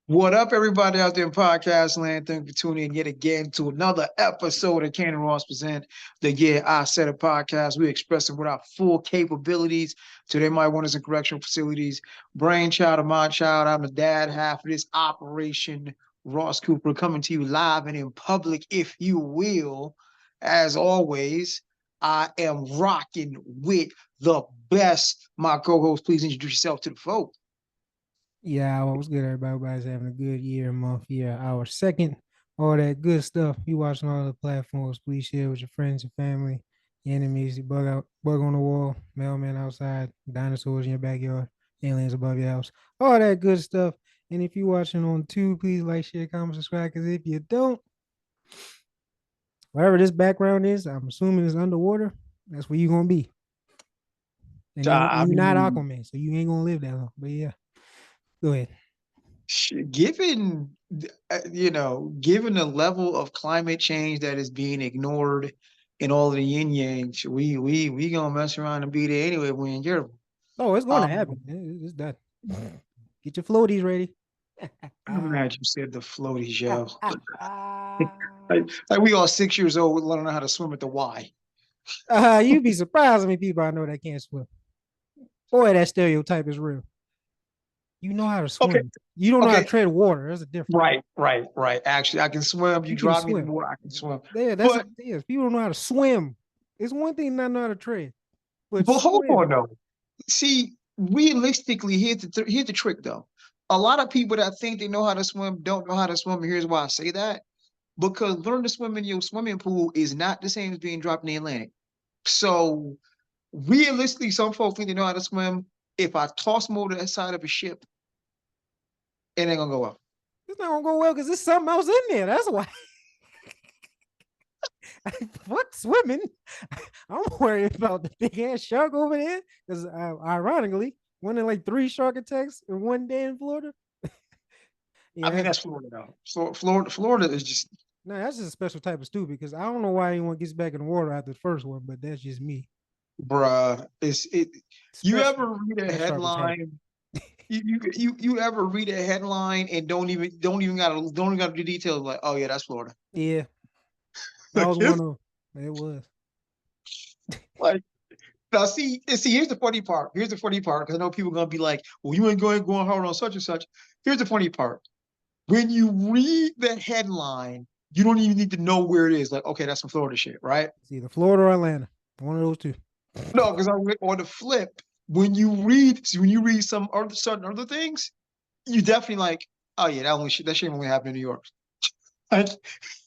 What up, everybody out there in podcast land? Thank you for tuning in yet again to another episode of Cannon Ross Present, the Yeah I Said It podcast. We're expressing with our full capabilities. Today, my one is in correctional facilities. Brainchild of my child. I'm the dad half of this operation. Ross Cooper coming to you live and in public, if you will. As always, I am rocking with the best. My co-host, please introduce yourself to the folks. Yeah, what's good, everybody? Everybody's having a good year, month, year, our second, all that good stuff. You watching all the platforms, please share with your friends, your family, your enemies, your bug on the wall, mailman outside, dinosaurs in your backyard, aliens above your house, all that good stuff. And if you're watching on two, please like, share, comment, subscribe. Because if you don't, whatever this background is, I'm assuming it's underwater. That's where you're gonna be. I And you're not mean, Aquaman, so you ain't gonna live that long. But yeah, go ahead. given given the level of climate change that is being ignored in all of the yin yang, we gonna mess around and be there anyway. We in Europe. Oh, it's going to Um, happen. It's done. Get your floaties ready. I'm glad you said the floaties, yo. Like we all 6 years old, learning how to swim at the Y. You'd be surprised how many people I know that can't swim. Boy, that stereotype is real. You know how to Okay, swim. You don't know how to okay, tread water. There's a difference. right. Actually, I can swim. You You can drop me in the swim. water, I can swim. Yeah, that's But what it is. People don't know how to swim. It's one thing not know how to tread, but hold on swim. though. See, realistically, here's the trick though. A lot of people that think they know how to swim don't know how to swim. And here's why I say that. Because learning to swim in your swimming pool is not the same as being dropped in the Atlantic. So realistically, some folks think they know how to swim. If I toss them over the side of a ship, it ain't gonna go well. It's not gonna go well because there's something else in there. That's why. Fuck swimming. I'm worried about the big ass shark over there because, ironically, one in like three shark attacks in one day in Florida. I Yeah, mean, that's that's Florida though. Florida is just, no, that's just a special type of stupid because I don't know why anyone gets back in the water after the first one, but that's just me. bruh. You Special. ever read a That shark was happy. headline? You ever read a headline and don't even gotta do details like, oh yeah, that's Florida. Yeah, that Like was one of them. It was. like now, see, here's the funny part. Here's the funny part because I know people are gonna be like, "Well, you ain't going hard on such and such." Here's the funny part. When you read the headline, you don't even need to know where it is. Like, okay, that's some Florida shit, right? It's either Florida or Atlanta. One of those two. No, because on the flip, when you read some other certain other things, you definitely like, oh yeah, that shit only happened in New York. Like,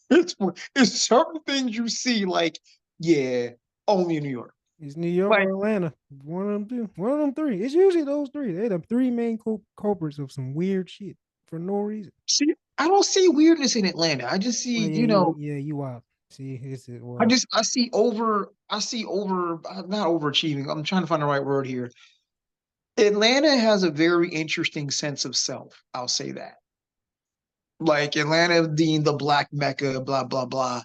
it's it's certain things you see like, yeah, only in New York. It's New York Like, or Atlanta. One of them two. One of them three. It's usually those three. They're the three main culprits of some weird shit for no reason. see, I don't see weirdness in Atlanta. I just Well, see, you out. See, it's it. I Well, just I see over not overachieving. I'm trying to find the right word here. Atlanta has a very interesting sense of self. I'll say that. Like Atlanta being the black mecca, blah blah blah.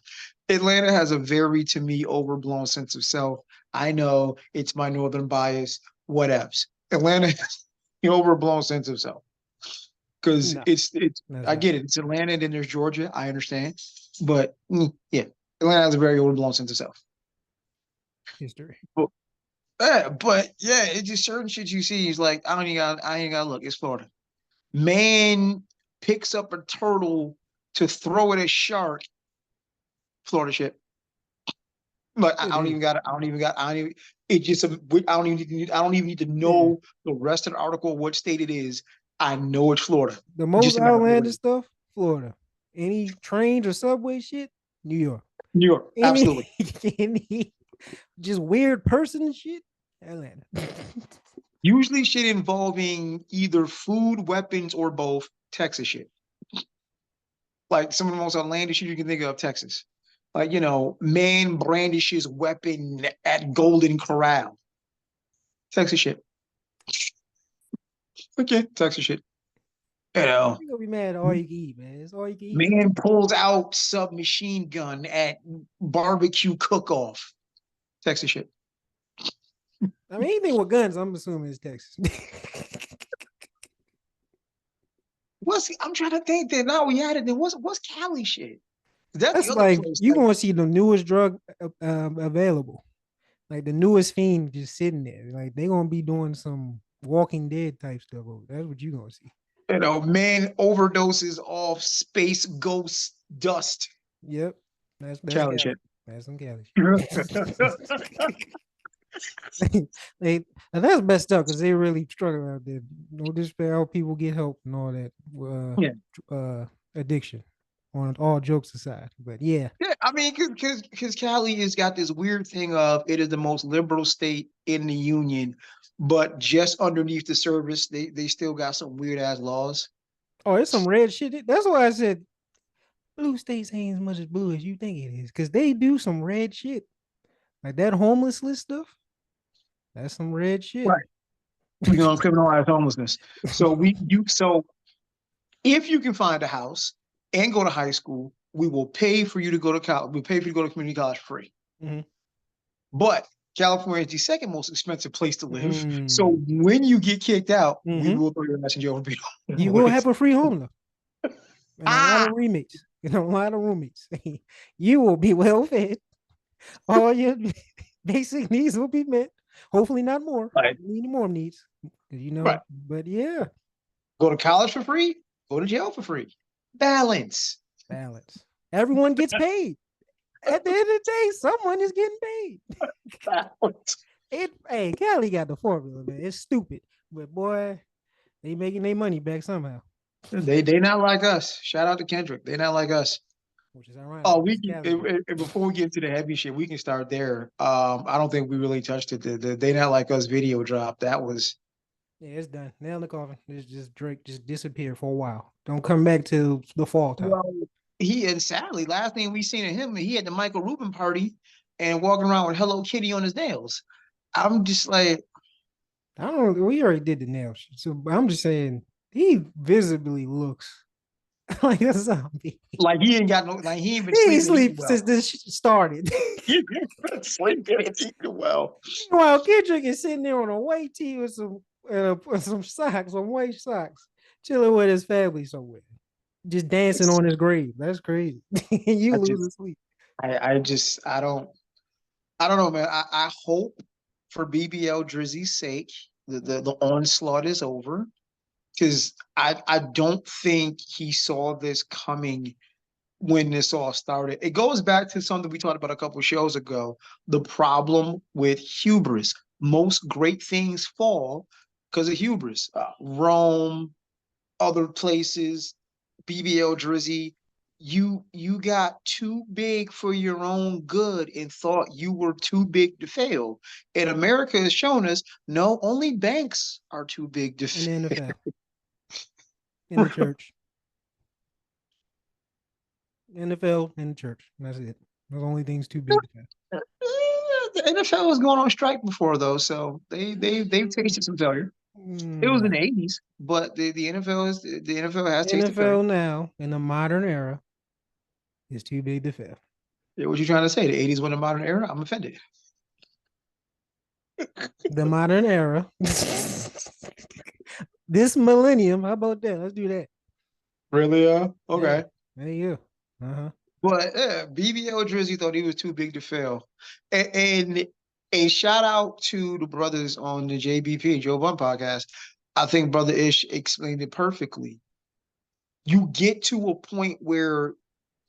Atlanta has a very, to me, overblown sense of self. I know it's my northern bias, whatevs. Atlanta has an overblown sense of self because no, it's that's I not get true. it. It's Atlanta and then there's Georgia. I understand, but yeah, Atlanta has a very overblown sense of self. History. But yeah, it's just certain shit you see. He's like, I ain't got to look. It's Florida. Man picks up a turtle to throw at a shark. Florida shit. Like It is. I don't even. It just. I don't even. I don't even need to Yeah. know the rest of the article, what state it is. I know it's Florida. The most Just a matter of where it outlandish is. stuff, Florida. Any trains or subway shit, New York. New York, Any absolutely. any just weird person shit, Atlanta. Usually, shit involving either food, weapons, or both. Texas shit. Like some of the most outlandish shit you can think of, Texas. Like, man brandishes weapon at Golden Corral. Texas shit. Okay, Texas shit. You know, You gonna be mad at all you can eat, man. It's all you can eat. man pulls out submachine gun at barbecue cook-off. Texas shit. I mean, anything with guns, I'm assuming is Texas. I'm trying to think that now we had it. Then what's Cali shit? That's the That's other like place. you Like, gonna see the newest drug available, like the newest fiend just sitting there. Like they gonna be doing some Walking Dead type stuff. That's what you gonna see. man overdoses off space ghost dust. Yep, that's Cali Cali. shit. That's some Cali Yeah. shit. they and that's messed up because they really struggle out there. No disrespect, how people get help and all that. Addiction. On all jokes aside, but yeah. Yeah, I mean, because Cali has got this weird thing of it is the most liberal state in the union, but just underneath the surface, they still got some weird ass laws. Oh, it's some red shit. That's why I said blue states ain't as much as blue as you think it is, because they do some red shit. Like that homeless list stuff. That's some red shit. Right. We're gonna criminalize homelessness. So if you can find a house and go to high school, we will pay for you to go to college. We pay for you to go to community college for free. Mhm. But California is the second most expensive place to live. So Mm. when you get kicked out, we Mhm. will throw your ass in jail for being You will homeless. have a free home though, and a lot Ah, of roommates. And a lot of roommates. You will be well fed. All your basic needs will be met. Hopefully, not more. right, You need more needs, you right. know. But yeah, Go to college for free, go to jail for free. Balance. balance. Everyone gets paid. At the end of the day, someone is getting paid. Balance. Hey, Cali got the formula, man. It's stupid, but boy, they making their money back somehow. They not like us. Shout out to Kendrick. They not like us. Which is ironic. Oh, we It's can, Cali music. before we get into the heavy shit, we can start there. I don't think we really touched it. The They Not Like Us video drop. That was Yeah, it's done. Nail in the coffin. It's just Drake just disappeared for a while. Don't come back till the fall time. well. He and sadly, last thing we seen of him, he had the Michael Rubin party and walking around with Hello Kitty on his nails. I'm just like, I don't know. We already did the nail shit. So I'm just saying he visibly looks like a zombie. like he ain't got no, like he ain't been He ain't sleeping and eating sleep well. since this shit started. He ain't been sleeping and eating well. Meanwhile, Kendrick is sitting there on a white tee with some socks, some white socks, chilling with his family somewhere, just dancing on his grave. That's crazy. You I just, losing sleep. I don't know, man. I hope for BBL Drizzy's sake, the onslaught is over because I don't think he saw this coming when this all started. It goes back to something we talked about a couple of shows ago. The problem with hubris. Most great things fall because of hubris. Rome, other places, BBL Drizzy. You got too big for your own good and thought you were too big to fail. And America has shown us no, only banks are too big to In the fail. NFL, in the church, NFL, in the church. That's it. Those only things too big to fail. The NFL was going on strike before though, so they've tasted some failure. It was in No. the 80s, but the NFL has tasted failure. NFL now in the modern era is too big to fail. Yeah, what you trying to say? The 80s were the modern era? I'm offended. The modern era. This millennium. How about that? Let's do that. Really? Yeah. Okay. There you go. Uh-huh. But BBL Drizzy thought he was too big to fail. And a shout out to the brothers on the JBP, Joe Bun podcast. I think Brother Ish explained it perfectly. You get to a point where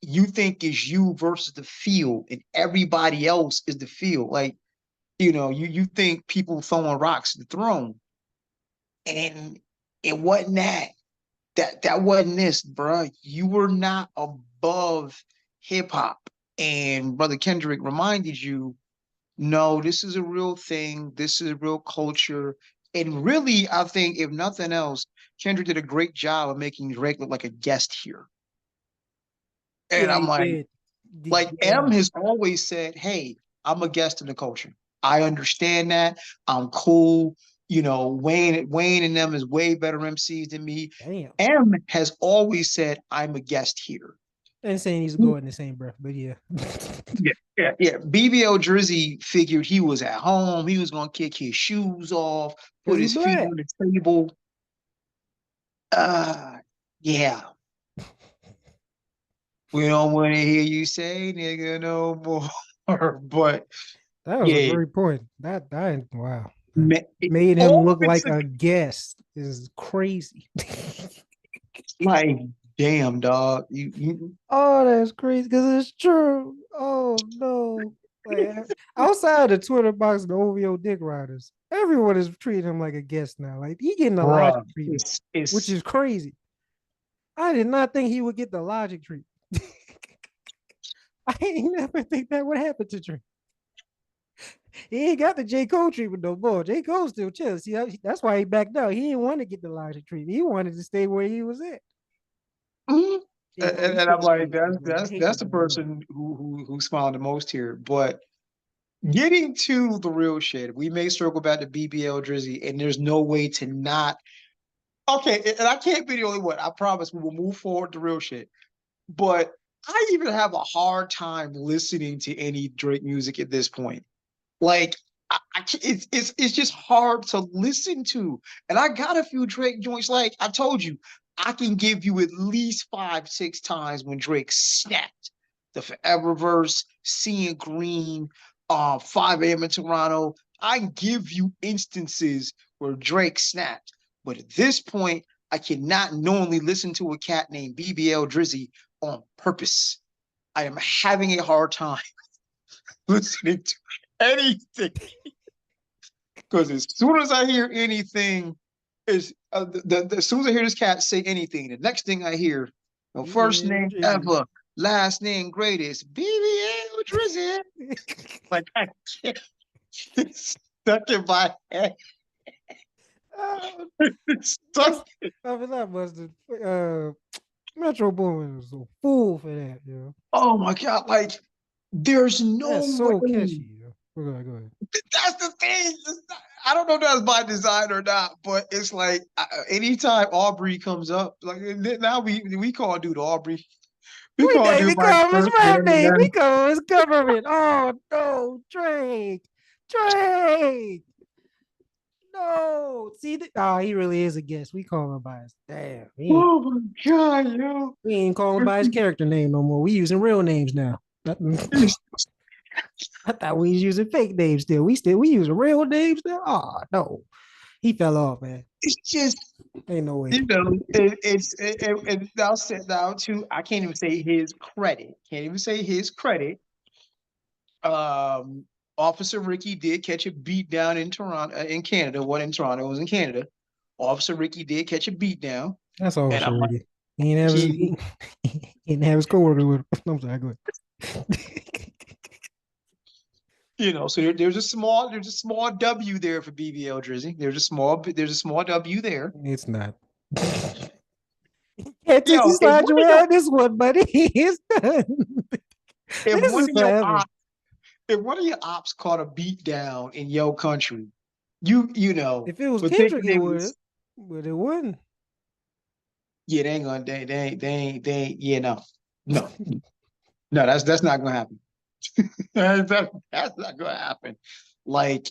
you think is you versus the field, and everybody else is the field. Like, you think people throwing rocks at the throne, and it wasn't that. That wasn't this, bruh. You were not above hip hop. And Brother Kendrick reminded you, no, this is a real thing. This is a real culture. And really, I think, if nothing else, Kendrick did a great job of making Drake look like a guest here. And Yeah, I'm he like, did. M Yeah. has always said, hey, I'm a guest in the culture. I understand that. I'm cool. Wayne and them is way better MCs than me. Damn. M has always said, I'm a guest here. And saying he's going in the same breath, but yeah. Yeah. BBL Drizzy figured he was at home. He was going to kick his shoes off, Because put he his feet black. on the table. Uh, Yeah, we don't want to hear you say nigga no more. But That was a yeah, great point. That wow. That ma- made him all of look it's like a guest is crazy. like, damn, dog. You Oh, that's crazy because it's true. Oh no. Like outside the Twitter box and the OVO Dick Riders, everyone is treating him like a guest now. Like he getting the logic bruh, treatment, which it's is crazy. I did not think he would get the logic treatment. I ain't never think that would happen to Drake. He ain't got the J. Cole treatment no more. J. Cole still chill. See, that's why he backed out. He didn't want to get the logic treatment. He wanted to stay where he was at. mhm. J. Cole, you And I'm still a like, gangster, man. I hate that's that the man. Bro. person who smiled the most here. But getting to the real shit, we may circle back to BBL Drizzy, and there's no way to not. Okay, and I can't be the only one. I promise we will move forward to real shit. But I even have a hard time listening to any Drake music at this point. Like it's just hard to listen to. And I got a few Drake joints. Like I told you, I can give you at least 5, 6 times when Drake snapped. The Forever Verse, Seeing Green, 5 a.m. in Toronto. I give you instances where Drake snapped. But at this point, I cannot knowingly listen to a cat named BBL Drizzy on purpose. I am having a hard time listening to anything. Because as soon as I hear anything, is as soon as I hear this cat say anything, the next thing I hear, no first BBL name Drizzy. ever, last name greatest, BBL Drizzy. Like I can't, it's stuck in my head. Oh, It's that's stuck. I mean that must have Metro Boomin was a fool for that, yo. Oh my god! Like there's That's no so way. catchy, yo. Go ahead. That's the thing. I don't know if that's by design or not, but it's like anytime Aubrey comes up, like now we call dude Aubrey. We We call can't dude even my call him his first rap name name. We again. call him his government. Oh no, Drake. Drake. No. See, oh, he really is a guest. We call him by his damn. Oh my god, yo! We ain't calling him by his character name no more. We using real names now. It's, I thought we was using fake names still. We using real names now. Oh no, he fell off, man. it's just Ain't no way. you know and I'll sit down to I can't even say his credit. Can't even say his credit. Um, Officer Ricky did catch a beat down in Toronto, in Canada. What in Toronto? It was in Canada. Officer Ricky did catch a beat down, That's and I'm Officer like, Ricky. He ain't have his he, he didn't have his coworker with him. I'm sorry, go ahead. so there's a small W there for BBL Drizzy. There's a small W there. It's not. Can't just Yo, slide you out this one, buddy. It's done. if This one is of your forever. ops, if one of your ops caught a beat down in your country, you know, If it was but thinking Kendrick, it they would, was but it wouldn't. yeah, they ain't gonna they ain't yeah, no, no, that's not gonna happen. That's not gonna happen. Like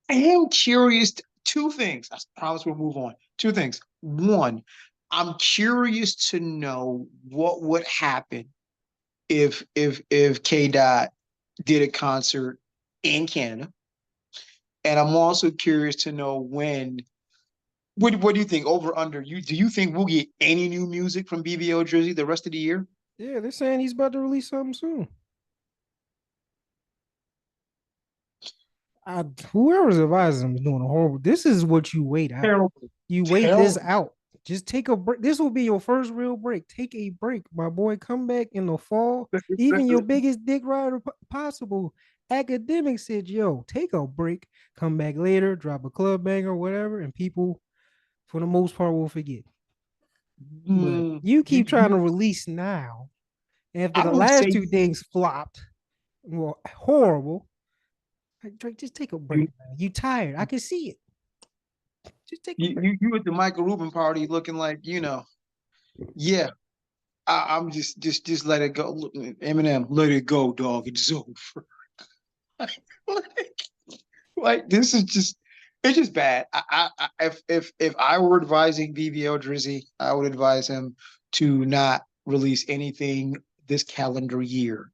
I am curious. Two things. I promise we'll move on. Two things. One, I'm curious to know what would happen if K Dot did a concert in Canada, and I'm also curious to know when. What do you think? Over under? Do you think we'll get any new music from BBO Jersey the rest of the year? Yeah, they're saying he's about to release something soon. I, whoever's advising him is doing a horrible. This is what you wait out. Terrible, You wait this terrible. out. Just take a break. This will be your first real break. Take a break, my boy. Come back in the fall. Even your biggest dick rider possible. Academic said, yo, take a break. Come back later, drop a club banger, whatever, and people, for the most part, will forget. But Mm, you keep trying to release now after I the would last say two things flopped. Well, horrible. Like, Drake, just take a break, you man. You tired. I can see it. Just take a you break. you at the Michael Rubin party looking like yeah. I'm just let it go. Look, Eminem, let it go, dog. It's over. like, like this is just. It's just bad. If I were advising BBL Drizzy, I would advise him to not release anything this calendar year.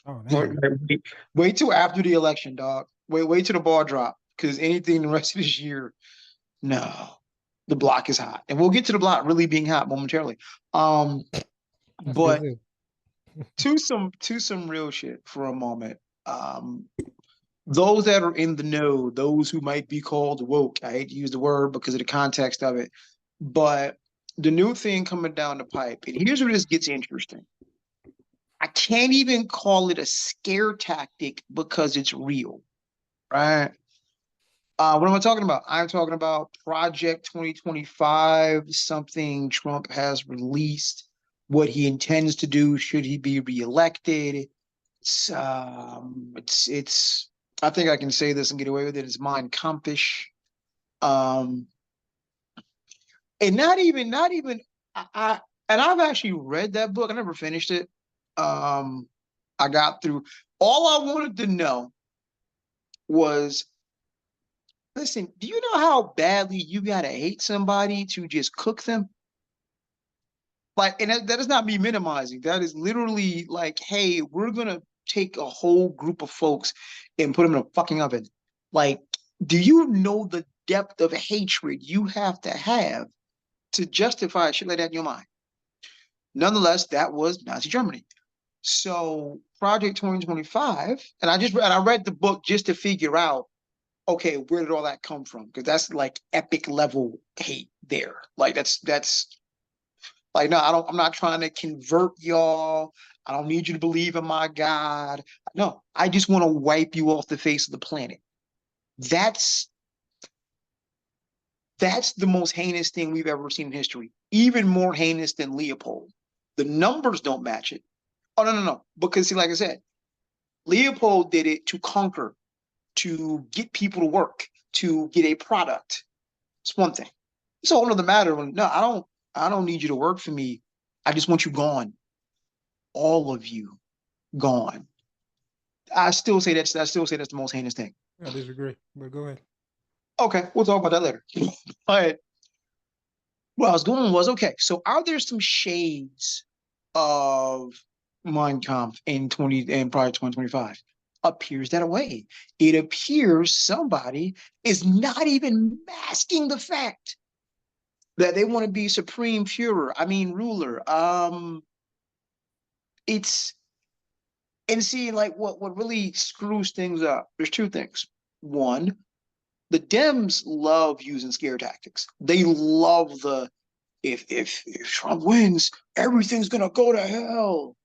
Oh Wait, damn. wait till after the election, dog. Wait till the ball drop. Because anything the rest of this year, no. The block is hot. And we'll get to the block really being hot momentarily. Um, That's good but too. to some real shit for a moment. Um, those that are in the know, those who might be called woke, I hate to use the word because of the context of it, but the new thing coming down the pipe, and here's where this gets interesting. I can't even call it a scare tactic because it's real, right? What am I talking about? I'm talking about Project 2025, something Trump has released, what he intends to do should he be reelected. It's I think I can say this and get away with it. It's Mein Kampfish. Um, and not even I and I've actually read that book. I never finished it. Um, I got through. All I wanted to know was, listen, do you know how badly you gotta hate somebody to just cook them? Like, and that is not me minimizing. That is literally like, hey, we're gonna take a whole group of folks and put them in a fucking oven. Like, do you know the depth of hatred you have to justify shit like that in your mind? Nonetheless, that was Nazi Germany. So Project 2025, and I read the book just to figure out, okay, where did all that come from? Because that's like epic level hate there. Like that's like, no, I'm not trying to convert y'all. I don't need you to believe in my God. No, I just want to wipe you off the face of the planet. That's that's the most heinous thing we've ever seen in history. Even more heinous than Leopold. The numbers don't match it. Oh no. Because see, like I said, Leopold did it to conquer, to get people to work, to get a product. It's one thing. It's a whole other matter when no, I don't need you to work for me. I just want you gone. All of you gone. I still say that's the most heinous thing. I disagree, but go ahead. Okay, we'll talk about that later. But what I was going was, okay, so are there some shades of Mein Kampf in 20 and prior to 2025? Appears that way. It appears somebody is not even masking the fact that they want to be supreme Führer. I mean ruler. It's and see, like what really screws things up. There's two things. One, the Dems love using scare tactics. They love the if Trump wins, everything's gonna go to hell.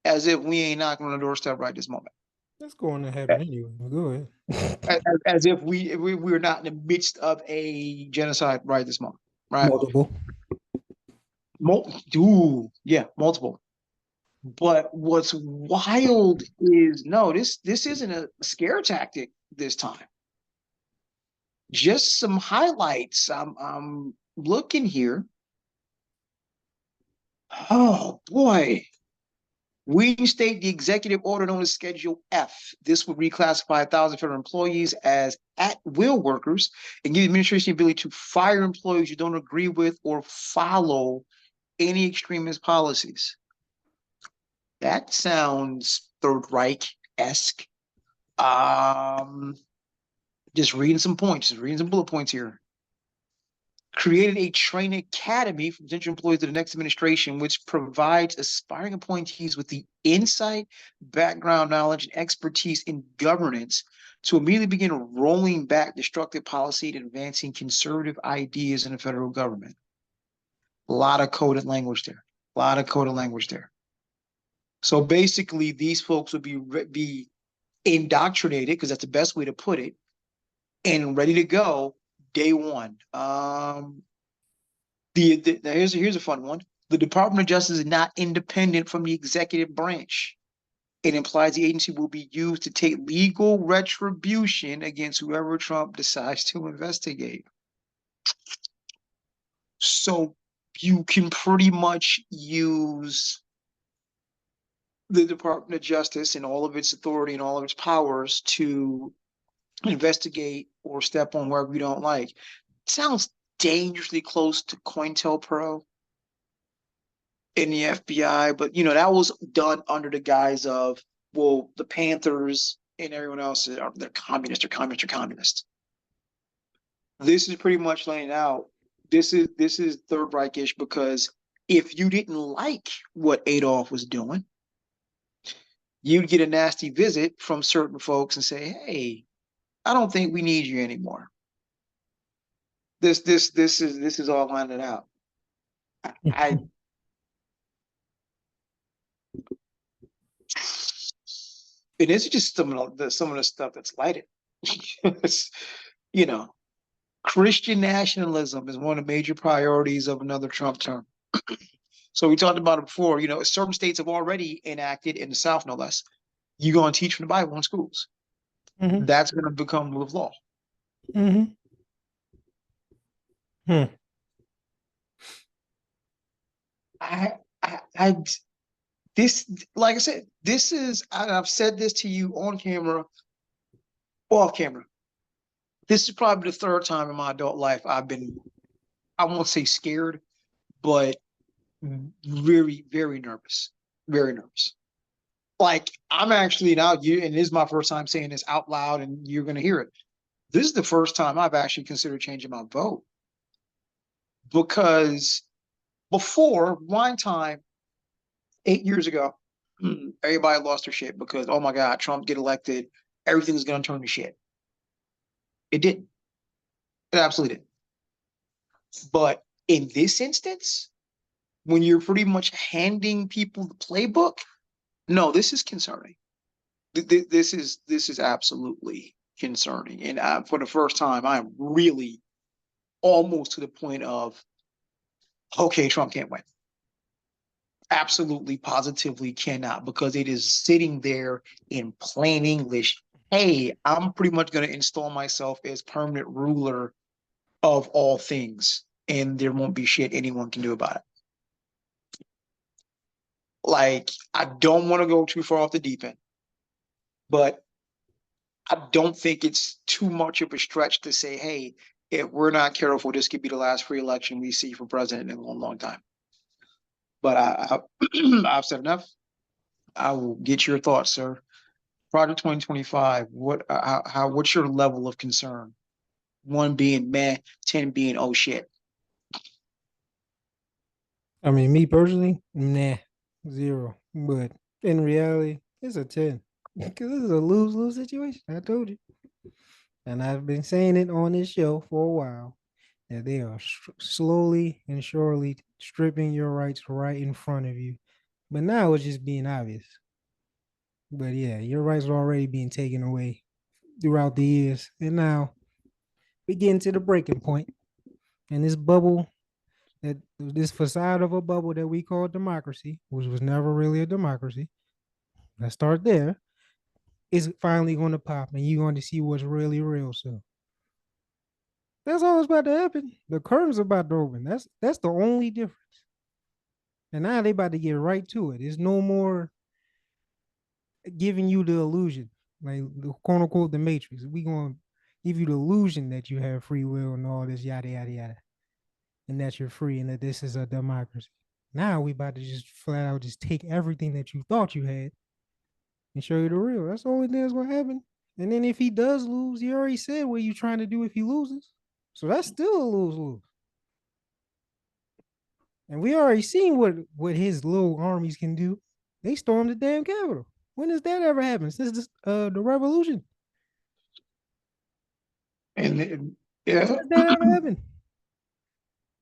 As if we ain't knocking on the doorstep right this moment. That's going to happen anyway. But go ahead. As if we're not in the midst of a genocide right this moment. Right? Multiple. Ooh, yeah, multiple. But what's wild is no, this isn't a scare tactic this time. Just some highlights. I'm looking here. Oh boy. Reinstate the executive order known as Schedule F. This would reclassify 1,000 federal employees as at-will workers and give the administration the ability to fire employees you don't agree with or follow any extremist policies. That sounds Third Reich-esque. Just reading some points, just reading some bullet points here. Created a training academy for potential employees of the next administration, which provides aspiring appointees with the insight, background knowledge, and expertise in governance to immediately begin rolling back destructive policy and advancing conservative ideas in the federal government. A lot of coded language there. A lot of coded language there. So basically, these folks would be indoctrinated, because that's the best way to put it, and ready to go day one. Now here's a fun one. The Department of Justice is not independent from the executive branch. It implies the agency will be used to take legal retribution against whoever Trump decides to investigate. So you can pretty much use the Department of Justice and all of its authority and all of its powers to investigate or step on wherever you don't like. Sounds dangerously close to COINTELPRO in the FBI, but that was done under the guise of, well, the Panthers and everyone else are they're communist or communist or communist. This is pretty much laying out. This is Third Reichish because if you didn't like what Adolf was doing, you'd get a nasty visit from certain folks and say, "Hey, I don't think we need you anymore." This is all landed out. I and this is just some of the stuff that's lighted. you know, Christian nationalism is one of the major priorities of another Trump term. So we talked about it before. Certain states have already enacted, in the South no less, you're going to teach from the Bible in schools. Mm-hmm. That's going to become rule of law. Mm-hmm. Hmm. I this, like I said, this is, I've said this to you on camera, off camera. This is probably the third time in my adult life I've been, I won't say scared, but very, very nervous. Very nervous. Like, I'm actually now, and this is my first time saying this out loud, and you're going to hear it. This is the first time I've actually considered changing my vote, because before one time, 8 years ago, everybody lost their shit because, oh my God, Trump get elected, everything's going to turn to shit. It didn't. It absolutely didn't. But in this instance, when you're pretty much handing people the playbook, no, this is concerning. This is absolutely concerning. And for the first time, I'm really almost to the point of, okay, Trump can't win. Absolutely, positively cannot, because it is sitting there in plain English. Hey, I'm pretty much going to install myself as permanent ruler of all things, and there won't be shit anyone can do about it. Like, I don't want to go too far off the deep end, but I don't think it's too much of a stretch to say, hey, if we're not careful, this could be the last free election we see for president in a long, long time. But I've said enough. I will get your thoughts, sir. Project 2025. What's your level of concern? One being meh, 10 being oh shit. I mean, me personally, nah, zero. But in reality, it's a 10 because this is a lose-lose situation. I told you, and I've been saying it on this show for a while that they are slowly and surely stripping your rights right in front of you. But now it's just being obvious. But yeah, your rights are already being taken away throughout the years, and now we get into the breaking point, and this bubble, that this facade of a bubble that we call democracy, which was never really a democracy. Let's start there. Is finally going to pop, and you're going to see what's really real. So that's all that's about to happen. The curtain's about to open. That's the only difference. And now they about to get right to it. There's no more giving you the illusion, like the quote unquote the matrix. We gonna give you the illusion that you have free will and all this yada yada yada, and that you're free and that this is a democracy. Now we about to just flat out just take everything that you thought you had and show you the real. That's the only thing that's gonna happen. And then if he does lose, he already said what you trying to do if he loses. So that's still a lose-lose. And we already seen what his little armies can do. They stormed the damn Capitol. When has that ever happened? Since the revolution. And yeah, When has that ever happened?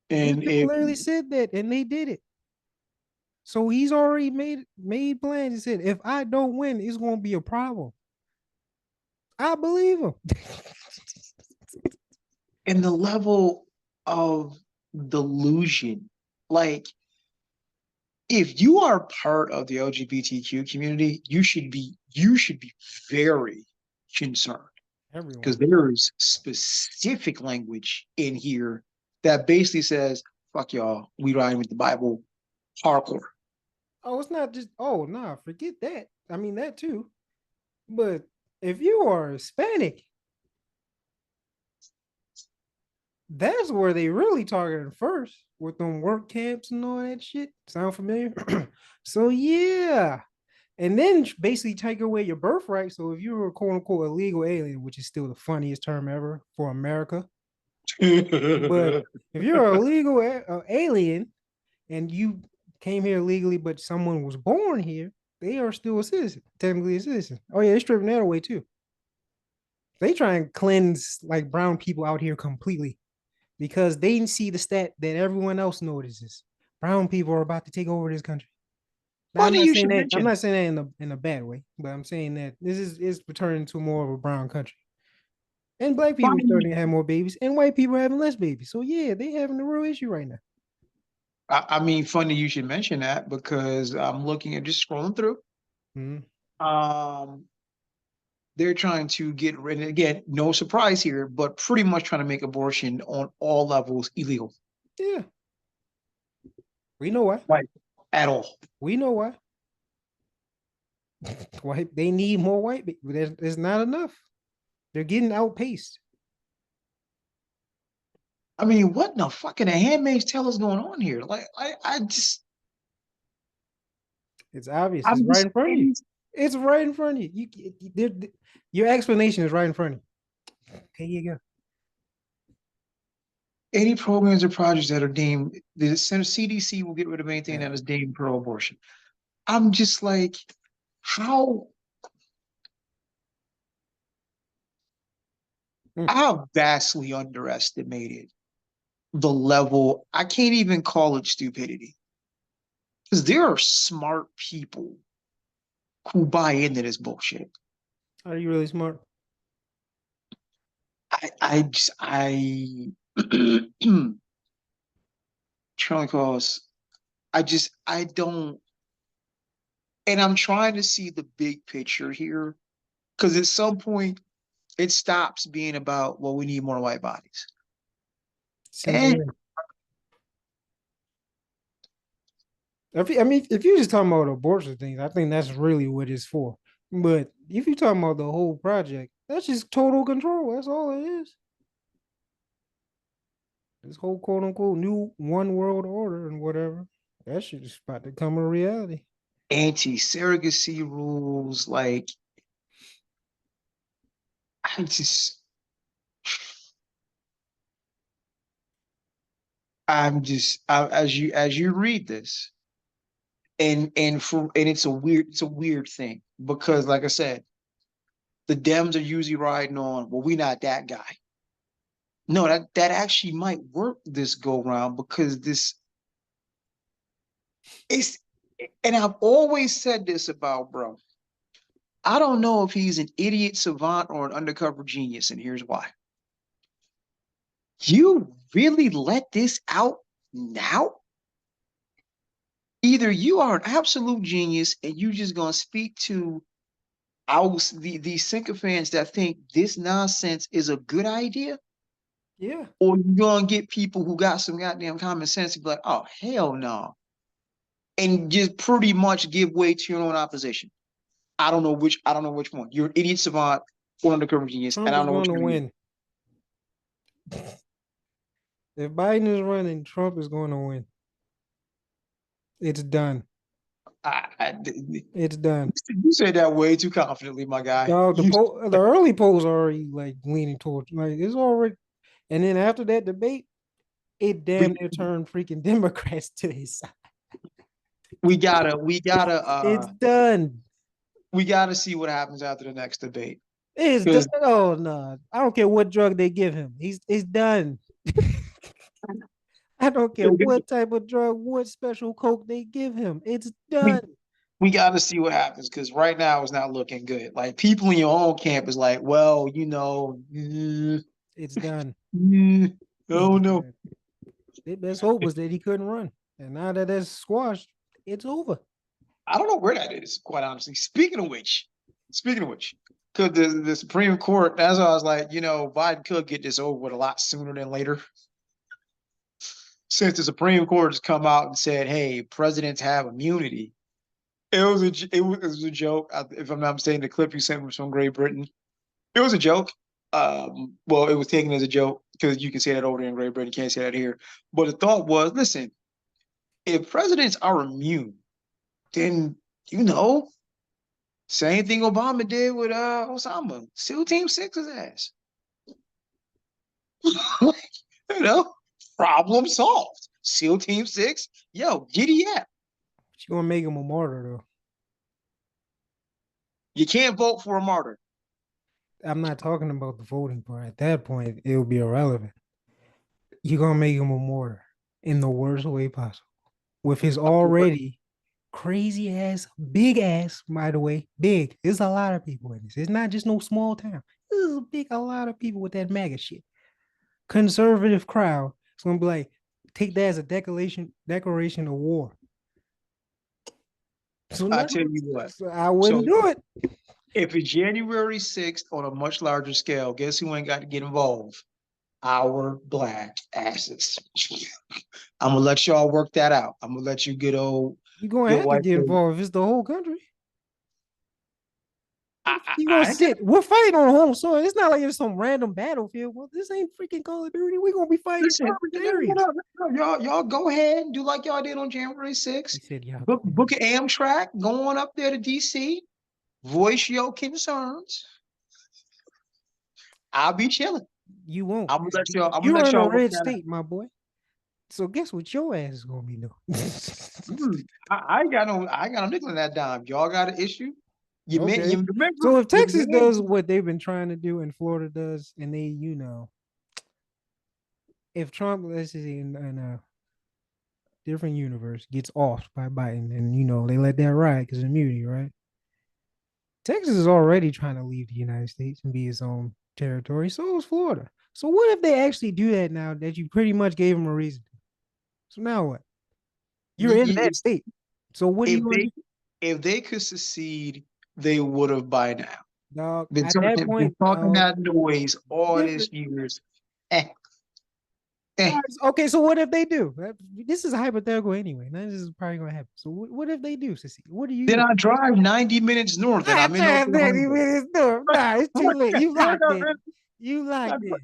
These and people if literally said that and they did it. So he's already made plans and said, if I don't win, it's gonna be a problem. I believe him. and the level of delusion, like, if you are part of the LGBTQ community, you should be very concerned, because Everyone. there is specific language in here that basically says, fuck y'all, we riding with the Bible hardcore. Oh, it's not just, oh, nah, forget that. I mean, that too. But if you are Hispanic, That's where they really targeted first with them work camps and all that shit. Sound familiar? So yeah. And then basically take away your birthright. So if you were a quote unquote illegal alien, which is still the funniest term ever for America, but if you're a legal alien and you came here legally, but someone was born here, they are still a citizen, technically a citizen. Oh yeah, they're stripping that away too. They try and cleanse like brown people out here completely because they see the stat that everyone else notices. Brown people are about to take over this country. Now, I'm Funny not you saying should that. I'm mention not saying that in a bad way, but I'm saying that this is returning to more of a brown country. And black people are funny. starting to have more babies, and white people are having less babies. So yeah, they having a real issue right now. I mean, funny you should mention that because I'm looking at just scrolling through. Mhm. Um, they're trying to get rid of, again, no surprise here, but pretty much trying to make abortion on all levels illegal. Yeah, we know why. Like at all. We know why. White, they need more white, but there's not enough. They're getting outpaced. I mean, what in the fucking Handmaid's Tale is going on here? Like, It's obvious. It's I'm right just in front of you. It's right in front of you. Your explanation is right in front of you. Here you go. any programs or projects that are deemed the CDC will get rid of anything Yeah. that is deemed pro-abortion. I'm just like, how Mm. I have vastly underestimated the level. I can't even call it stupidity because there are smart people who buy into this bullshit. Are you really smart? I trying cause I don't, and I'm trying to see the big picture here because at some point it stops being about, well, we need more white bodies. Simple. And Way. I mean, if you're just talking about abortion things, I think that's really what it's for. But if you're talking about the whole project, that's just total control. That's all it is. This whole quote unquote new one world order and whatever, that shit is about to come a reality. anti-surrogacy rules, like I just as you read this, and it's a weird thing because like I said, the Dems are usually riding on, well, we not that guy. No, that actually might work this go round because this is, and I've always said this about bro. I don't know if he's an idiot savant or an undercover genius, and here's why. You really let this out now? Either you are an absolute genius and you just gonna speak to these sycophants that think this nonsense is a good idea, Yeah. or you gonna get people who got some goddamn common sense to be like, oh hell no, and just pretty much give way to your own opposition. I don't know which one. You're an idiot savant or undercover genius, and Trump I is don't know going which to one you win. If Biden is running, Trump is going to win. It's done. I, It's done. you said that way too confidently, my guy. Dog, You the early polls are already like leaning towards like it's already, and then after that debate, it damn we near turned freaking Democrats to his side. we gotta It's done. we gotta see what happens after the next debate. It's done. Because Oh no, I don't care what drug they give him. It's done. I don't care what type of drug, what special coke they give him. It's we done. we got to see what happens because right now it's not looking good. Like people in your own camp is like, well, It's done. oh no, Their best hope was that he couldn't run, and now that that's squashed, it's over. I don't know where that is. Quite honestly, speaking of which, could the Supreme Court? That's why I was like, Biden could get this over with a lot sooner than later. Since the Supreme Court has come out and said, "Hey, presidents have immunity," it was a joke. If I'm not mistaken, the clip you sent was from Great Britain. It was a joke. Well, it was taken as a joke because you can say that over there in Great Britain, you can't say that here. But the thought was, listen, if presidents are immune, then you know, same thing Obama did with Osama. SEAL Team Six's ass. You know, problem solved. SEAL Team Six, yo, giddy up. But you gonna make him a martyr though. You can't vote for a martyr. I'm not talking about the voting part. At that point, it'll be irrelevant. You're gonna make him a martyr in the worst way possible. With his already crazy ass, big ass, by the way, big. There's a lot of people in this. It's not just no small town. This is a lot of people with that MAGA shit. Conservative crowd. It's gonna be like, take that as a declaration of war. So I no, tell you what. so I So wouldn't do it. if it's January 6th on a much larger scale, guess who ain't got to get involved? Our black asses. I'm gonna let y'all work that out. I'm gonna let you You're gonna good have to white get folks. involved if it's the whole country. You gonna I ain't got sit? We're fighting on home soil. It's not like it's some random battlefield. Well, this ain't freaking Call of Duty. We're gonna be fighting in listen. urban No, no, areas. no, no, no. Y'all go ahead and do like y'all did on January He 6th. said, "Yeah, Book an Amtrak, go on up there to DC, voice your concerns. I'll be chilling. you won't. I'm gonna You're let in a y'all work red that out. state, my boy. So guess what your ass is gonna be doing?" I ain't got no nickel in that dime. Y'all got an issue? Okay. You remember So if your Texas man? does what they've been trying to do and Florida does, and they, if Trump, let's say in a different universe, gets off by Biden, and they let that ride because immunity, right? Texas is already trying to leave the United States and be its own territory. So is Florida. So what if they actually do that now that you pretty much gave them a reason? So now what? You're in that state. So what are you If going to they do? if they could secede, they would have by now. Dog, at that Been point, talking dog, that noise all different. this years. Eh, eh. Okay, so what if they do? This is hypothetical anyway. None of this is probably going to happen. So what if they do secede? What do you Then do? I drive 90 minutes north and I I'm in tried Oklahoma. 30 minutes. No, nah, it's too late. You Yeah, locked in. man. You I, locked in.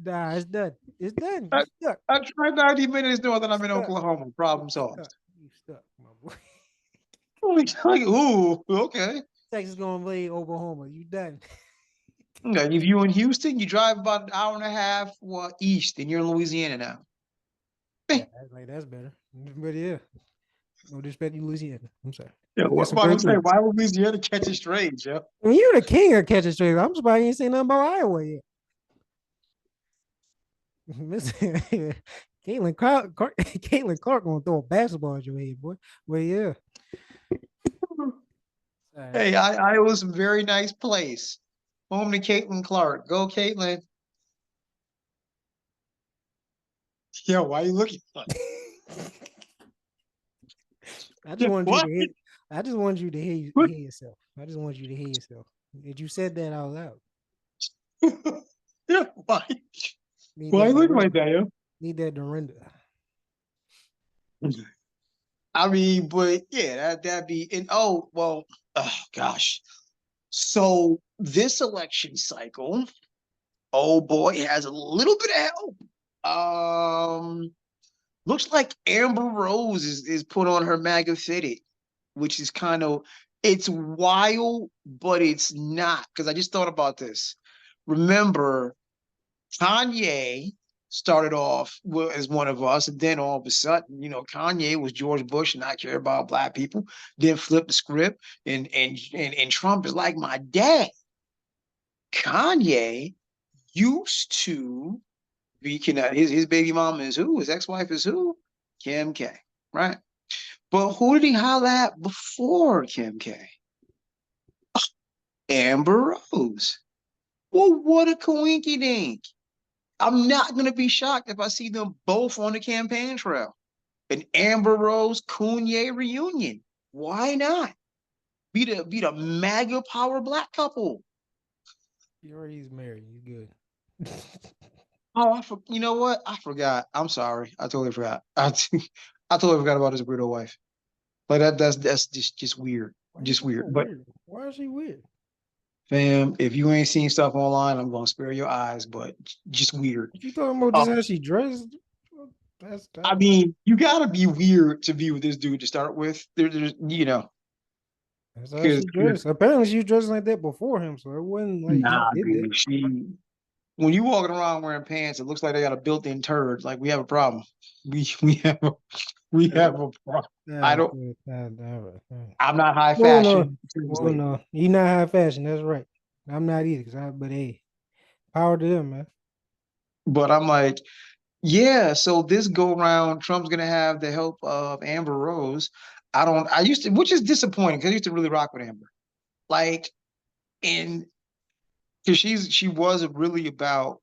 Nah, it's done. It's done. You I, stuck. I drive 90 minutes north and You I'm in stuck. Oklahoma. Problem You stuck. solved. You stuck, my boy. Like, ooh, okay. Texas gonna play Oklahoma. You done. Okay, if you're in Houston, you drive about an hour and a half east and you're in Louisiana now. Yeah, that's better. But yeah, no disrespect to Louisiana. I'm sorry. Yeah, You got what some am I gonna great say? places. Why would Louisiana catch a strays, yo? When you're the king of catching strays, I'm surprised you ain't saying nothing about Iowa yet. Caitlin Clark gonna throw a basketball at your head, boy. Well, yeah. All right. Hey, Iowa's a very nice place. Home to Caitlin Clark. Go, Caitlin. Yo, why are you looking like I just yeah, wanted you what? to hit. I just wanted you to hear yourself. I just want you to hear yourself. If you said that out loud, Yeah, why? need Why are that you looking like Dorinda. that, yo? Need that Dorinda. I mean, but yeah, that'd be and oh well, oh gosh. So this election cycle, oh boy, has a little bit of help. Looks like Amber Rose is put on her MAGA fitted, which is kind of it's wild, but it's not. Because I just thought about this. Remember, Kanye started off as one of us, and then all of a sudden, Kanye was George Bush and not care about black people. Then flipped the script, and Trump is like my dad. Kanye used to be connected. His baby mama is who? His ex-wife is who? Kim K. Right? But who did he holler at before Kim K? Amber Rose. Well, what a coinky dink. I'm not gonna be shocked if I see them both on the campaign trail. An Amber Rose Kanye reunion. Why not? Be the MAGA power black couple. He already is married. He's good. Oh, you know what? I forgot. I'm sorry. I totally forgot. I totally forgot about his weirdo wife. Like that's just weird. Why you Just call her weird. But weird? Why is she weird? Fam, if you ain't seen stuff online, I'm gonna spare your eyes, but just weird. What you talking about? Uh, Just how she dressed? That's I that. mean, you gotta be weird to be with this dude to start with. There's, That's how because she dressed. Apparently, she was dressing like that before him, so it wasn't like he nah, did that. dude, when you walking around wearing pants, it looks like they got a built-in turd. Like we have a problem. We have a we have a problem. I Nah, don't. nah, nah, nah. I'm not high Well, no, fashion. well, Seriously. no, he not high fashion. That's right. I'm not either. But hey, power to them, man. But I'm like, yeah. So this go round, Trump's gonna have the help of Amber Rose. I don't. I used to, which is disappointing because I used to really rock with Amber. Like, and because she was really about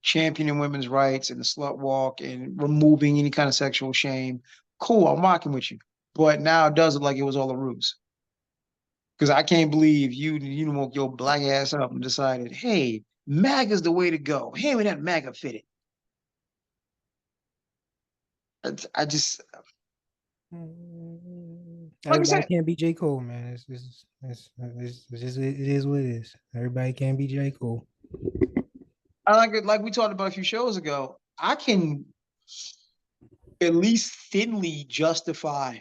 championing women's rights and the slut walk and removing any kind of sexual shame. Cool, I'm rocking with you. But now it does look like it was all a ruse. Because I can't believe you woke your black ass up and decided, hey, MAGA's the way to go. Hey, we that MAGA fitted. I just like I Everybody said, can't be J. Cole, man. It's just it is what it is. Everybody can't be J. Cole. I like it like we talked about a few shows ago. I can at least thinly justify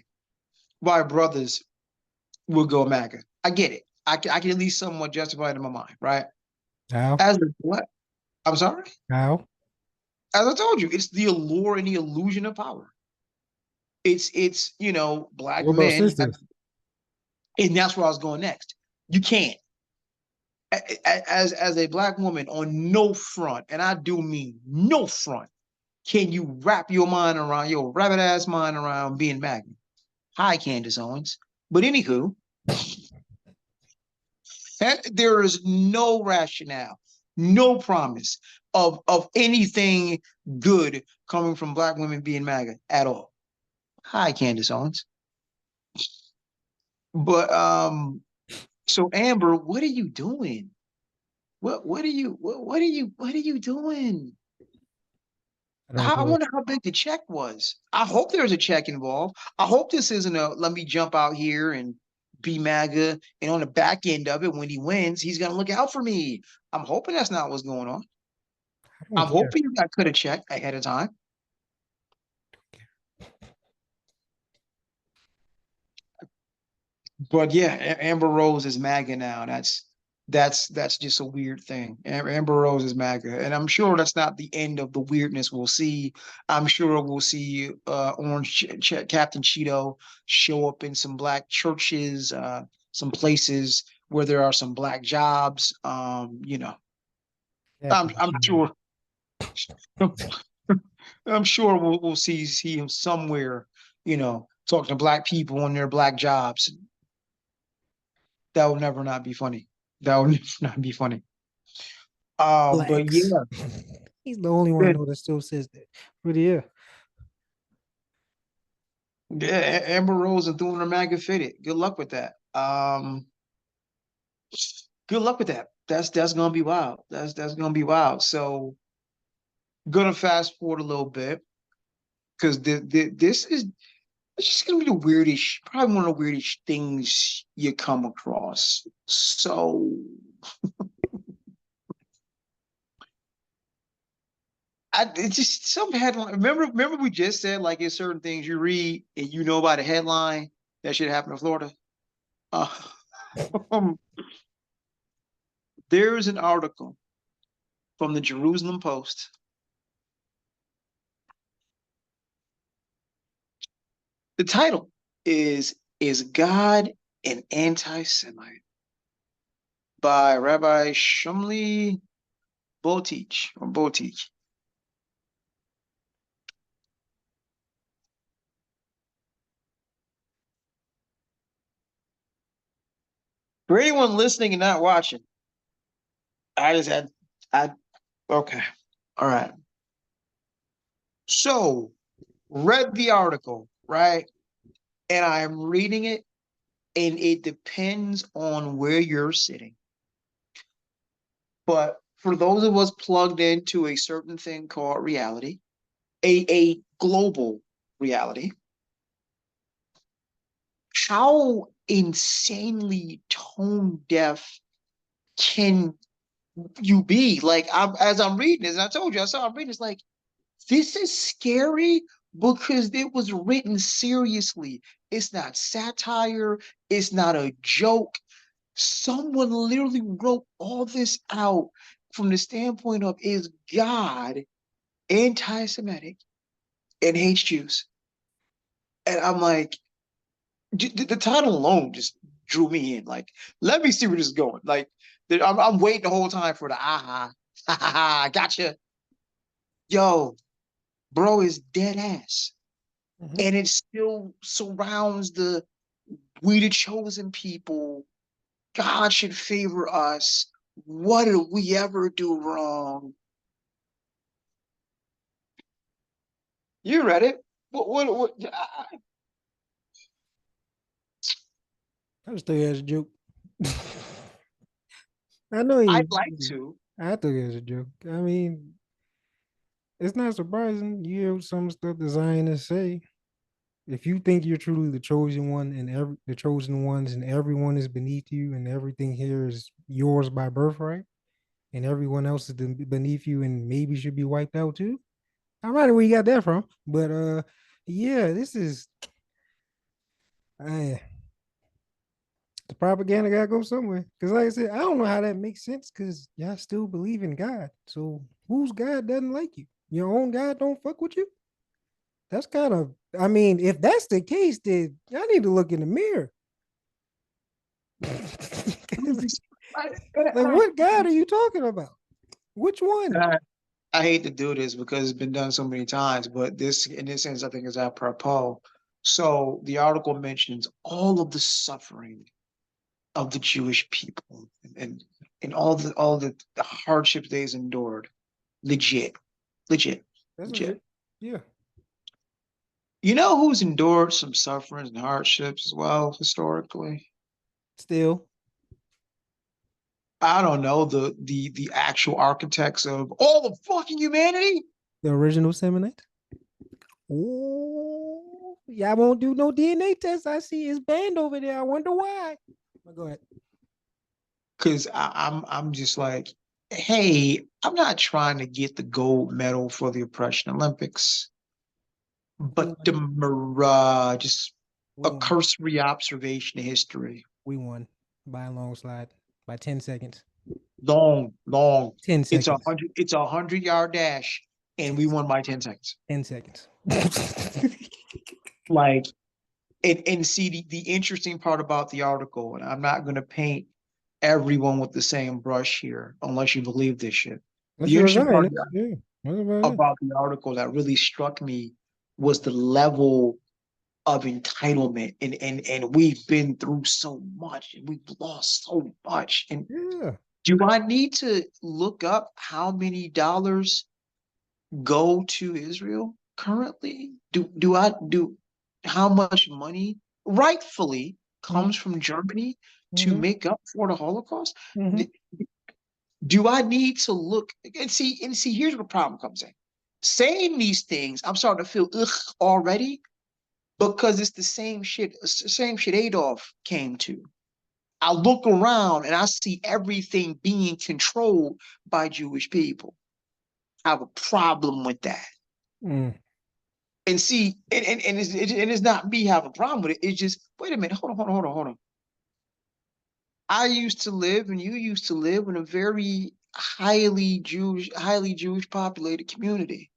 why brothers will go MAGA. I get it. I can at least somewhat justify it in my mind, right? How? As a what? I'm sorry. How? As I told you, it's the allure and the illusion of power. It's black What about men, sisters? and that's where I was going next. You can't, as a black woman, on no front, and I do mean no front, can you wrap your rabbit ass mind around being MAGA. Hi, Candace Owens. But anywho, there is no rationale, no promise of anything good coming from black women being MAGA at all. Hi, Candace Owens. But so Amber, what are you doing? What are you doing? I don't I know. wonder how big the check was. I hope there's a check involved. I hope this isn't a let me jump out here and be MAGA. And on the back end of it, when he wins, he's gonna look out for me. I'm hoping that's not what's going on. I don't I'm care. hoping I could have checked ahead of time. But yeah, Amber Rose is MAGA now. That's just a weird thing. Amber Rose is MAGA, and I'm sure that's not the end of the weirdness we'll see. I'm sure we'll see Orange Captain Cheeto show up in some black churches, some places where there are some black jobs. Captain I'm Cheeto. sure. I'm sure we'll see him somewhere. Talking to black people on their black jobs. That will never not be funny. That will never not be funny. But Blacks. yeah, He's the only one I good. know that still says that. But yeah, Yeah, Amber Rose is doing her MAGA fitted. Good luck with that. Good luck with that. That's gonna be wild. That's gonna be wild. So gonna fast forward a little bit because this is it's just gonna be the weirdest, probably one of the weirdest things you come across. So it's just some headline. Remember we just said like it's certain things you read and you know by the headline that should happen in Florida. Uh, there is an article from the Jerusalem Post. The title is God an Anti-Semite by Rabbi Shumli Botich. For anyone listening and not watching, I just had I okay. All right. So read the article, right? And I'm reading it, and it depends on where you're sitting. But for those of us plugged into a certain thing called reality, a global reality, how insanely tone deaf can you be? Like, as I'm reading this, and I told you, I'm reading this, like, this is scary because it was written seriously. It's not satire, it's not a joke. Someone literally wrote all this out from the standpoint of, is God anti-Semitic and hates Jews? And I'm like, the title alone just drew me in. Like, let me see where this is going. Like, I'm waiting the whole time for the aha, ha ha ha, gotcha. Yo, bro is dead ass, Mhm. and it still surrounds the we the chosen people. God should favor us. What did we ever do wrong? You read it. What I just took it as a joke. I know I'd you. like to. I took it as a joke. I mean, it's not surprising. You hear some stuff the Zionists say. If you think you're truly the chosen one and the chosen ones and everyone is beneath you and everything here is yours by birthright and everyone else is beneath you and maybe should be wiped out too. I don't know where you got that from, but yeah, this is uh, the propaganda gotta go somewhere. Because like I said, I don't know how that makes sense because y'all still believe in God. So whose God doesn't like you? Your own God don't fuck with you? That's kind of, I mean, if that's the case, then y'all need to look in the mirror. I, Like, what God are you talking about? Which one? I, I hate to do this because it's been done so many times, but this, in this sense, I think is apropos. So the article mentions all of the suffering of the Jewish people and and all the hardships they've endured. Legit, legit, That's legit. legit. Yeah. You know who's endured some sufferings and hardships as well historically? Still, I don't know, the actual architects of all of fucking humanity. the original Semonite. Oh, y'all won't do no DNA test. I see it's banned over there. I wonder why. But go ahead. Because I'm just like, hey, I'm not trying to get the gold medal for the oppression Olympics, We but won. the just We a won. cursory observation of history. We won by a long slide by 10 seconds. Long, long. 10 seconds. It's 100 yard dash, and 10, we won by 10 seconds. 10 seconds. Like, and see the interesting part about the article, and I'm not gonna paint everyone with the same brush here, unless you believe this shit. Unless The you're a interesting part Zionist. Yeah. What about it? about the article that really struck me was the level of entitlement, and we've been through so much and we've lost so much. And Yeah. do I need to look up how many dollars go to Israel currently? Do I do how much money rightfully Mm-hmm. comes from Germany to Mm-hmm. make up for the Holocaust? Mm-hmm. Do I need to look and see here's where the problem comes in. Saying these things, I'm starting to feel ugh already because it's the same shit Adolf came to. I look around and I see everything being controlled by Jewish people. I have a problem with that. Mm. And see, and it's not me have a problem with it. It's just, wait a minute, hold on. I used to live and you used to live in a very highly Jewish populated community.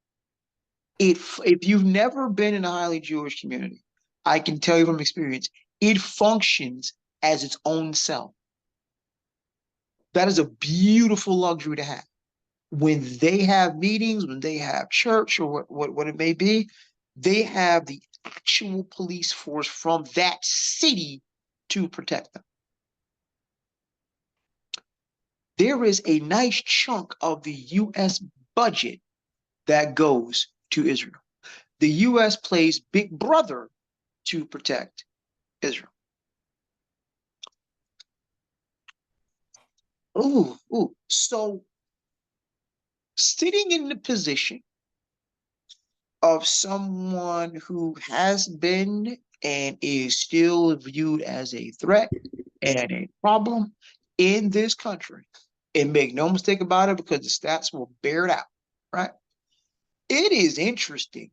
If you've never been in a highly Jewish community, I can tell you from experience, it functions as its own self. That is a beautiful luxury to have. When they have meetings, when they have church or what it may be, they have the actual police force from that city to protect them. There is a nice chunk of the US budget that goes to Israel. The US plays big brother to protect Israel. Ooh, ooh. So sitting in the position of someone who has been and is still viewed as a threat and a problem, in this country, and make no mistake about it, because the stats will bear it out, right? It is interesting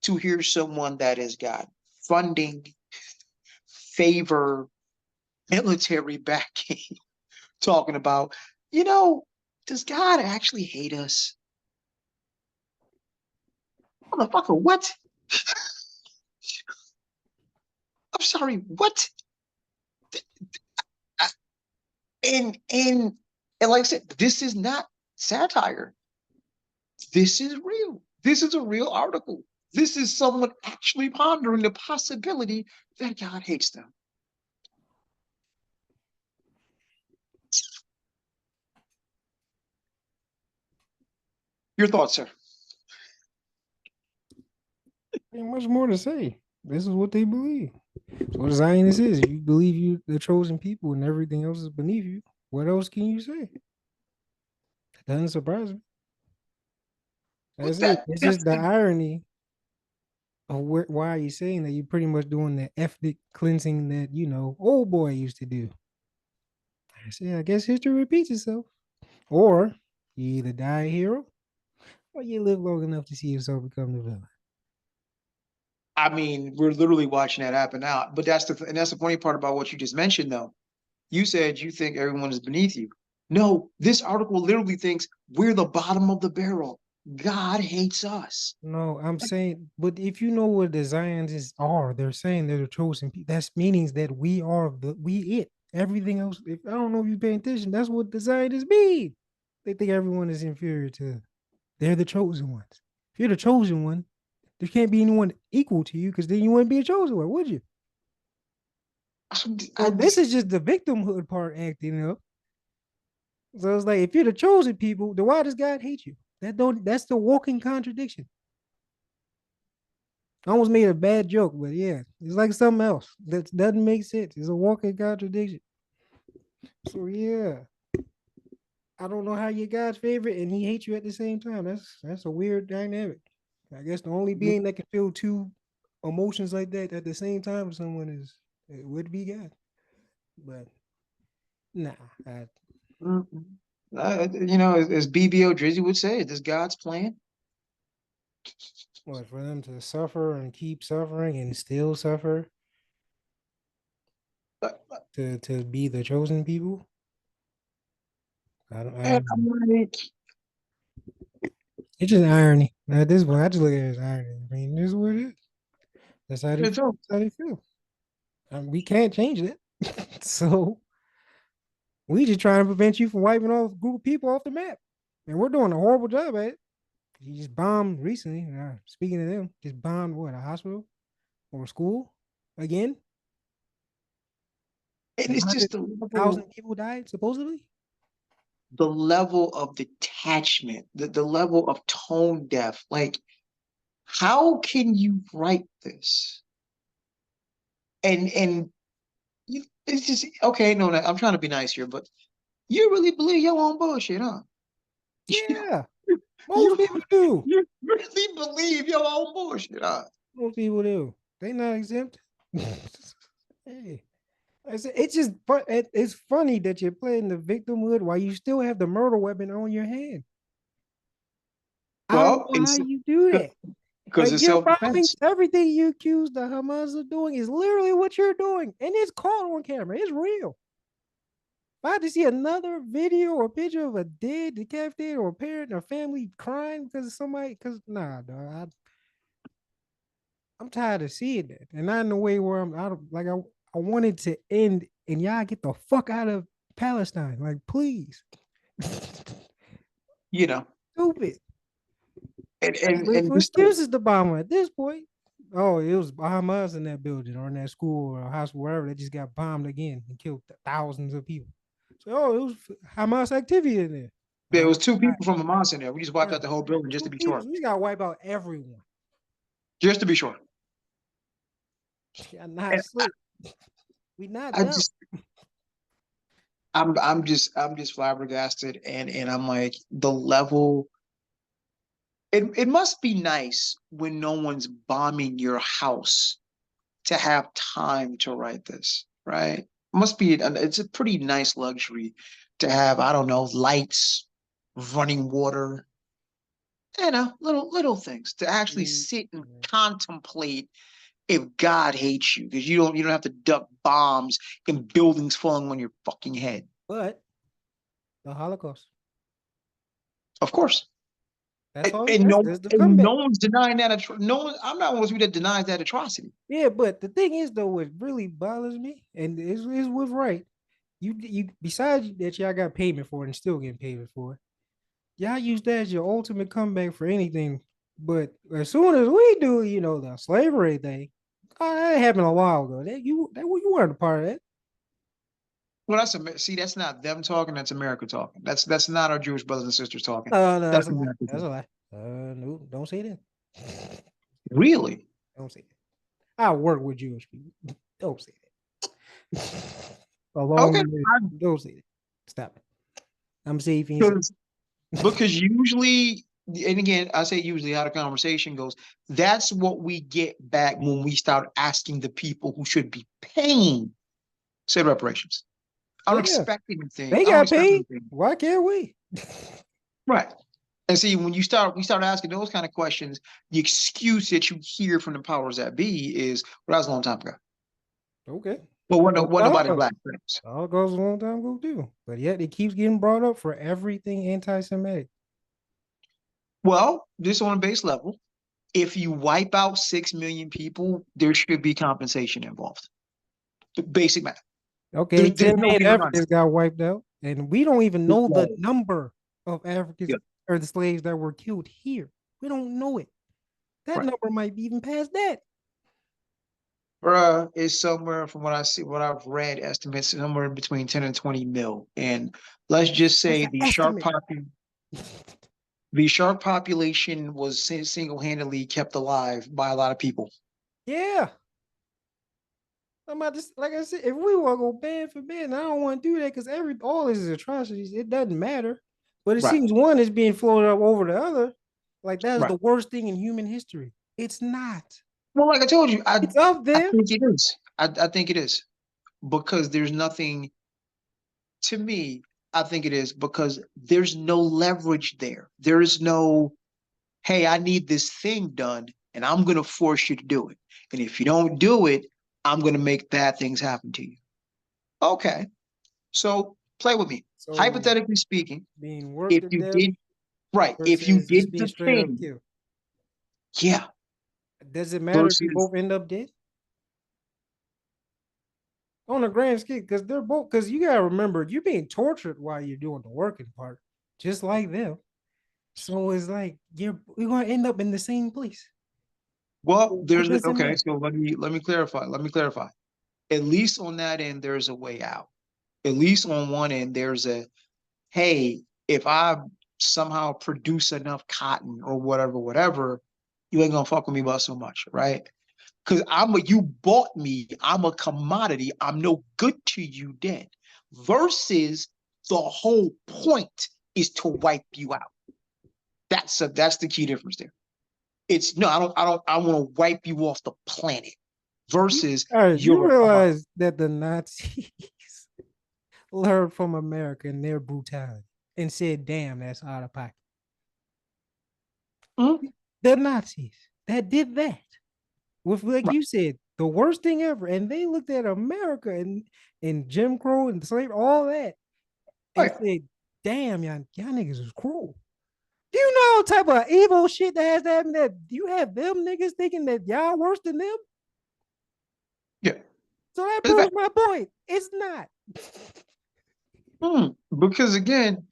to hear someone that has got funding, favor, military backing, talking about, you know, does God actually hate us? Motherfucker, what? I'm sorry, what? And like I said, this is not satire. This is real. This is a real article. This is someone actually pondering the possibility that God hates them. Your thoughts, sir? Ain't much more to say. This is what they believe. So what a Zionist is. You believe you the chosen people and everything else is beneath you. What else can you say? That doesn't surprise me. That's it. It's That's just the irony of why are you saying that you're pretty much doing the ethnic cleansing that old boy used to do. I say I guess history repeats itself. Or you either die a hero or you live long enough to see yourself become the villain. I mean, we're literally watching that happen now. But that's the funny part about what you just mentioned, though. You said you think everyone is beneath you. No, this article literally thinks we're the bottom of the barrel. God hates us. No, I'm saying, but if you know what the Zionists are, they're saying they're the chosen people. That's meanings that we it. Everything else, if I don't know if you're paying attention, that's what the Zionists mean. They think everyone is inferior to. They're the chosen ones. If you're the chosen one, there can't be anyone equal to you because then you wouldn't be a chosen one, would you? I So this just, is just the victimhood part acting up. So it's like if you're the chosen people, then why does God hate you? That's the walking contradiction. I almost made a bad joke, but yeah, it's like something else that doesn't make sense. It's a walking contradiction. So yeah, I don't know how you're God's favorite and he hates you at the same time. That's a weird dynamic. I guess the only being that can feel two emotions like that at the same time with someone is it would be God. But nah, as BBO Drizzy would say, this God's plan. what for them to suffer and keep suffering and still suffer Uh, to be the chosen people. I And don't know. I'm like, It's just irony. At this point, I just look at it as irony. I mean, this is what it is. That's how they it's feel. all- That's how they feel. We can't change it. So we just trying to prevent you from wiping off a group of people off the map. And we're doing a horrible job at it. He just bombed recently. Speaking of them, just bombed what, a hospital or a school again? and And it's just thousand people died supposedly. the level of detachment, the level of tone deaf. Like, how can you write this? And it's just okay. No, no, I'm trying to be nice here, but you really believe your own bullshit, huh? Yeah, most You people do. you really believe your own bullshit, huh? Most people do. They not exempt. Hey, it's just it's funny that you're playing the victimhood while you still have the murder weapon on your hand. I don't Well, know how you do that. because Like it's you're self following defense. everything you accuse the Hamas of doing is literally what you're doing, and it's caught on camera. It's real. If I had to see another video or picture of a dead, decapitated, or a parent or family crying because of somebody, because nah, dog, I'm tired of seeing that, and not in the way where I'm out of like I want it to end, and y'all get the fuck out of Palestine, like please. You know, Stupid. and I just and wait and for this the excuses to bomb at this point. Oh, it was Hamas in that building or in that school or hospital, wherever that just got bombed again and killed thousands of people. So, oh, it was Hamas activity in there. there All was two right, people from Hamas in there. We just wiped out right. the whole building just to Two be people. sure. So we got to wipe out everyone. Just to be sure. Yeah, not And slick. We not I dumb. just I'm just flabbergasted, and I'm like, the level. It must be nice when no one's bombing your house to have time to write this, right? must be it's a pretty nice luxury to have, I don't know, lights, running water, little things to actually Mm, sit and yeah. contemplate if God hates you because you don't have to duck bombs and buildings falling on your fucking head. But the Holocaust. Of course. That's And, all. and That's, no that's the and no comeback. one's denying that no one I'm not one of those people that denies that atrocity. Yeah, but the thing is though, what really bothers me, and is with right. You besides that y'all got payment for it and still getting payment for it. Y'all use that as your ultimate comeback for anything. But as soon as we do, the slavery thing, that happened a while ago. You weren't a part of that. Well, see, that's not them talking. That's America talking. That's not our Jewish brothers and sisters talking. No, no, That's that's a lie. America That's a talking. lie. No, don't say that. Really? Don't say that. I work with Jewish people. Don't say that. Okay. Along with don't say that. Stop it. I'm safe and say Because because usually, and again, I say usually how the conversation goes. That's what we get back when we start asking the people who should be paying said reparations. I don't yeah, expect anything. they I don't got expect paid. anything. Why can't we? Right. And see, when we start asking those kind of questions, the excuse that you hear from the powers that be is, well, that was a long time ago. Okay. But So what the nobody Holocaust. black things. The Holocaust was a long time ago too. But yet it keeps getting brought up for everything anti-Semitic. Well, just on a base level, if you wipe out 6 million people, there should be compensation involved. The basic math. Okay, There's 10 no million getting around Africans got wiped out. And we don't even it. know the Right. number of Africans Yeah. or the slaves that were killed here. We don't know it. That Right. number might be even past that. Bruh is somewhere from what I see, what I've read, estimates somewhere between 10 and 20 mil. And let's just That's say an estimate. the shark population was single-handedly kept alive by a lot of people. Yeah. I'm about to, like I said, if we want to go band for band, I don't want to do that because all this is atrocities. It doesn't matter. But it Right. seems one is being floated up over the other. Like that's Right. the worst thing in human history. It's not. Well, like I told you, It's up I there. think it is. I think it is because there's nothing to me. I think it is because there's no leverage there. There is no, hey, I need this thing done, and I'm going to force you to do it. And if you don't do it, I'm going to make bad things happen to you. Okay. So play with me. So Hypothetically speaking, being worked if to you death did, right, if you versus just did being the straight up thing, killed. yeah, Does it matter if you versus, both end up dead? On a grand scale, because they're both because you gotta remember you're being tortured while you're doing the working part, just like them. So it's like we're gonna end up in the same place. well, So what there's, does it okay, matter? so let me clarify. Let me clarify. At least on that end, there's a way out. At least on one end, there's a, hey, if I somehow produce enough cotton or whatever, you ain't gonna fuck with me about so much, right? Because you bought me, I'm a commodity, I'm no good to you then. Versus the whole point is to wipe you out. That's the key difference there. It's no, I want to wipe you off the planet versus All right, you you're a commodity. realize that the Nazis learned from America and their brutality and said, "Damn, that's out of pocket." Mhm. The Nazis that did that with, like Right. you said, the worst thing ever, and they looked at America and Jim Crow and slave, all that, and Right. said, "Damn, y'all niggas is cruel." Do you know what type of evil shit that has to happen? That you have them niggas thinking that y'all worse than them? Yeah. So that It's bad. proves my point. It's not. Because again,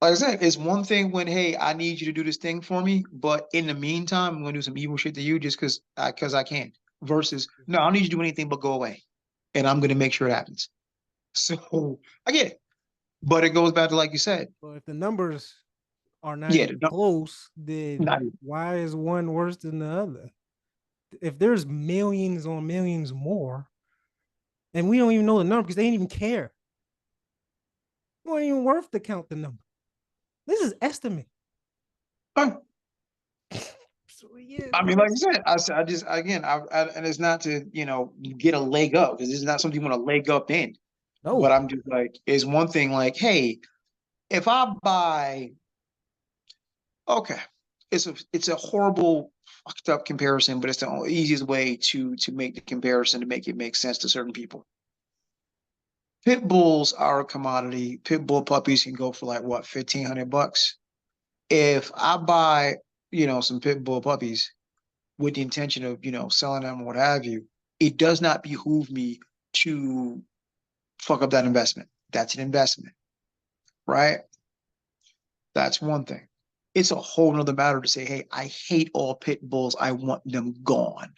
like I said, it's one thing when, hey, I need you to do this thing for me, but in the meantime, I'm gonna do some evil shit to you just because I can. Versus, no, I don't need you to do anything but go away, and I'm gonna make sure it happens. So I get it, but it goes back to like you said, But if the numbers are not yeah, even close, then not even. why is one worse than the other? If there's millions on millions more, and we don't even know the number because they didn't even care. It wasn't even worth to count the number. This is estimate. Fine. So yeah, I mean, like that's you said, I just again, and it's not to get a leg up because this is not something you want to leg up in. But no. I'm just like, it's one thing. Like, hey, if I buy, okay, it's a horrible, fucked up comparison, but it's the easiest way to make the comparison to make it make sense to certain people. Pit bulls are a commodity. Pit bull puppies can go for like what, $1,500. If I buy, some pit bull puppies with the intention of, selling them or what have you, it does not behoove me to fuck up that investment. That's an investment, right? That's one thing. It's a whole nother matter to say, hey, I hate all pit bulls. I want them gone.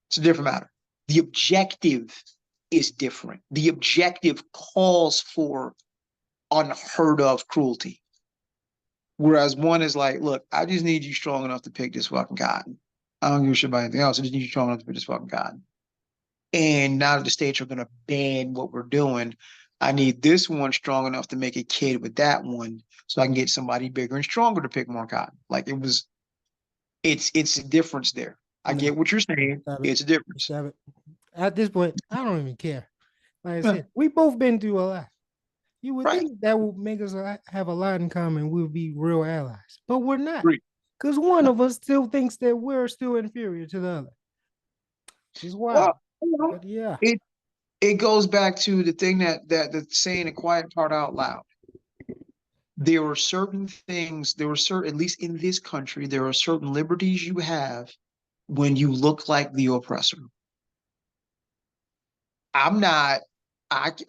It's a different matter. The objective is different. The objective calls for unheard of cruelty. Whereas one is like, look, I just need you strong enough to pick this fucking cotton. I don't give a shit about anything else. I just need you strong enough to pick this fucking cotton. And now that the states are going to ban what we're doing, I need this one strong enough to make a kid with that one so I can get somebody bigger and stronger to pick more cotton. Like it's a difference there. I No, get what you're saying. stop it. It's a difference. Stop it. At this point, I don't even care. Like I Yeah, said, we both been through a lot. You would right. think that would make us have a lot in common. We'll be real allies, but we're not. Agree. Because one of us still thinks that we're still inferior to the other, which is wild. Well, But yeah, it goes back to the thing that the saying the quiet part out loud. There are certain things, at least in this country, there are certain liberties you have when you look like the oppressor. I'm not,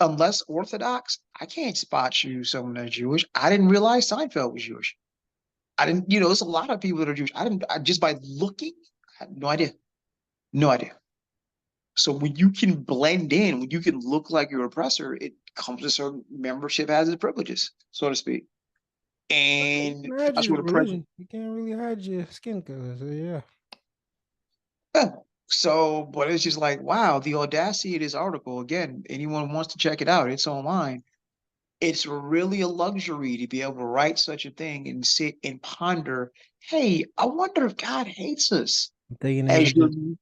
unless Orthodox, I can't spot you someone that's Jewish. I didn't realize Seinfeld was Jewish. I didn't, there's a lot of people that are Jewish. Just by looking, I had no idea. No idea. So when you can blend in, when you can look like your oppressor, it comes with certain membership has its privileges, so to speak. you And can hide that's your what oppression. religion. You can't really hide your skin color. So yeah, Yeah. So, but it's just like, wow, the audacity of this article. Again, anyone wants to check it out, it's online. It's really a luxury to be able to write such a thing and sit and ponder, hey, I wonder if God hates us I'm thinking there's a as you're good.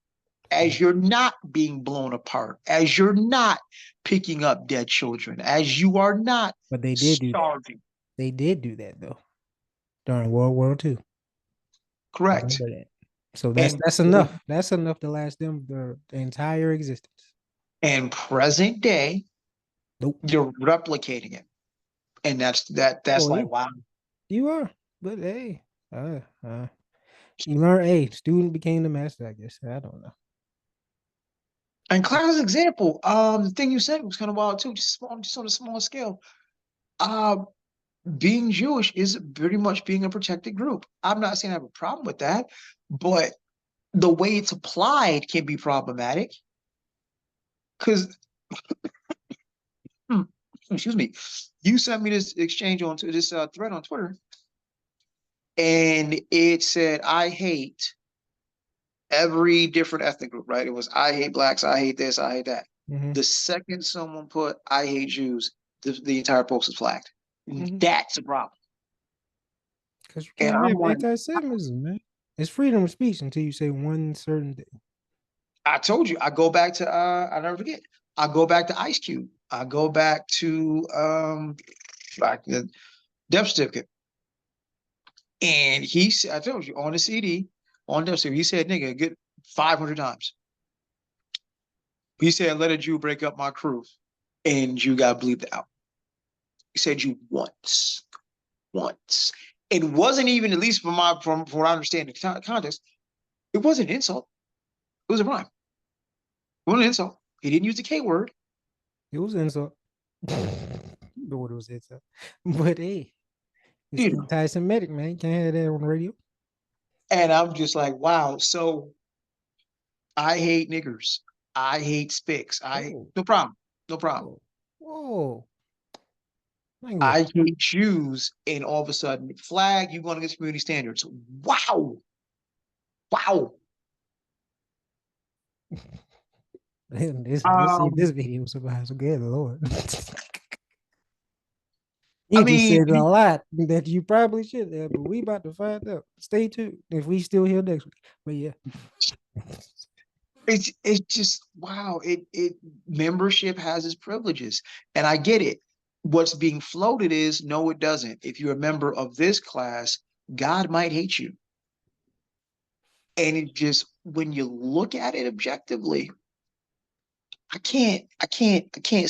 as you're not being blown apart, as you're not picking up dead children, as you are not But they did do that. starving. They did do that though during World War II. Correct. Remember that. So that's And that's enough. That's enough to last them the entire existence. and present day, Nope. you're replicating it. And that's Oh like, yeah, wow. you are. But hey, you learn. Hey, student became the master. I guess I don't know. And class example, the thing you said was kind of wild too, just on a small scale. Uh, Being Jewish is pretty much being a protected group. I'm not saying I have a problem with that, but the way it's applied can be problematic because, excuse me, you sent me this exchange on to this thread on Twitter, and it said, I hate every different ethnic group, right? It was, I hate blacks, I hate this, I hate that. Mm-hmm. The second someone put, I hate Jews, the entire post is flagged. Mm-hmm. That's a problem. Because you And can't I'm have like, anti-Semitism, man. It's freedom of speech until you say one certain thing. I told you, I go back to I never forget. I go back to Ice Cube. I go back to like the death certificate. And I told you on the CD, on death certificate, he said, nigga, get 500 times. He said, let a Jew break up my crew. And you got bleeped out. He said you once. Once. It wasn't even, at least from what I understand the context, it wasn't an insult. It was a rhyme. It wasn't an insult. He didn't use the K word. It was an insult. You know what it was insult. But hey, it's You know. anti-Semitic, man. You can't have that on the radio. And I'm just like, wow. So I hate niggers. I hate spics. Oh, No problem. No problem. whoa, whoa. Language. I hate Jews, and all of a sudden, flag, you going against community standards. Wow. Wow. Let's see if Um, this video survives. So good Lord. You I just mean, said a lot that you probably should have, but we about to find out. Stay tuned if we still here next week. But yeah, it's just wow. It membership has its privileges, and I get it. What's being floated is no, it doesn't. If you're a member of this class, God might hate you. And it just when you look at it objectively, I can't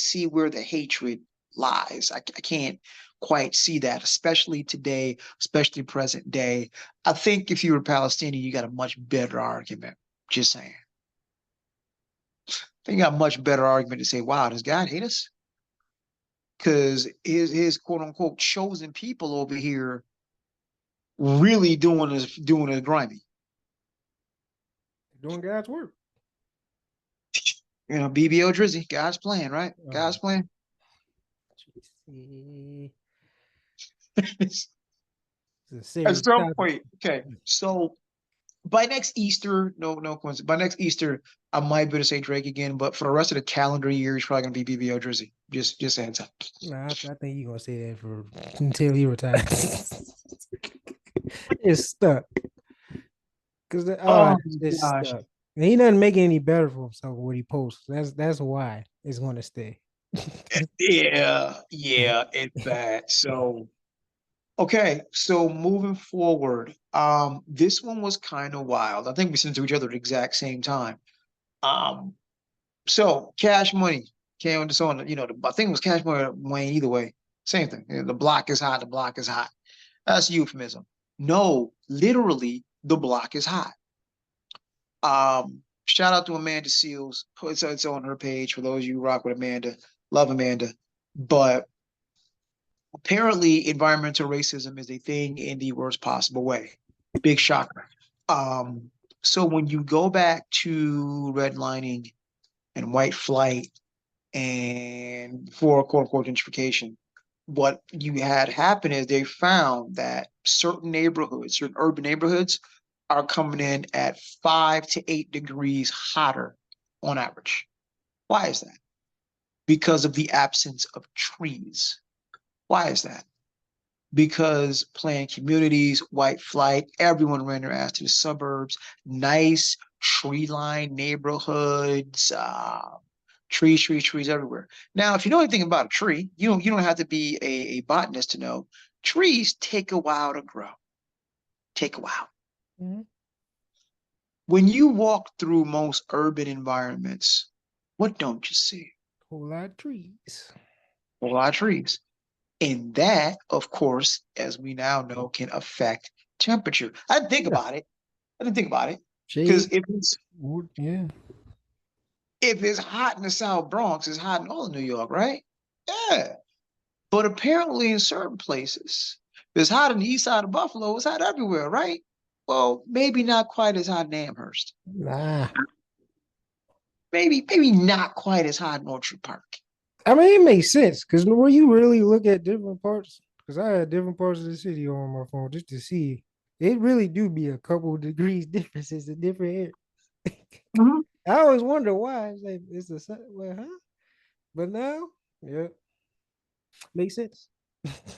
see where the hatred lies. I can't quite see that, especially today, especially present day. I think if you were Palestinian, you got a much better argument. Just saying. I think you got a much better argument to say, wow, does God hate us? Because his quote unquote chosen people over here really doing his grimy. doing God's work. BBO Drizzy, God's plan, right? God's Oh, plan. it's a At serious some topic. point, okay. So by next Easter, no coincidence. By next Easter, I might be able to say Drake again, but for the rest of the calendar year, he's probably gonna be BBO Drizzy. Just a heads up. Nah, I think you're gonna say that for until he retires. It's stuck because Oh it's gosh. stuck. And he doesn't make it any better for himself with what he posts. That's why it's gonna stay. Yeah, it's bad. So okay, so moving forward, this one was kind of wild. I think we sent it to each other at the exact same time. Um, so Cash Money came on this on, I think it was Cash Money or Wayne, either way. Same thing. The block is hot, the block is hot. That's a euphemism. No, literally, the block is hot. Shout out to Amanda Seals. It's on her page for those of you who rock with Amanda. Love Amanda. But apparently, environmental racism is a thing in the worst possible way. Big shocker. Um, so when you go back to redlining and white flight and for quote unquote gentrification, what you had happen is they found that certain neighborhoods, certain urban neighborhoods, are coming in at 5 to 8 degrees hotter on average. Why is that? Because of the absence of trees. Why is that? Because planned communities, white flight, everyone ran their ass to the suburbs, nice tree-lined neighborhoods, trees everywhere. Now, if you know anything about a tree, you don't have to be a botanist to know trees take a while to grow. Take a while. Mhm. When you walk through most urban environments, what don't you see? Whole lot of trees. A lot of trees. And that, of course, as we now know, can affect temperature. I didn't think Yeah, about it. I didn't think about it. Because shade. Yeah. if it's hot in the South Bronx, it's hot in all of New York, right? Yeah. But apparently in certain places, if it's hot on the east side of Buffalo, it's hot everywhere, right? Well, maybe not quite as hot in Amherst. Nah. Maybe not quite as hot in Orchard Park. I mean, it makes sense because when you really look at different parts, because I had different parts of the city on my phone just to see, it really do be a couple of degrees differences in different areas. Mhm. I always wonder why. It's like it's the sun. Well, huh? But now, yeah, makes sense.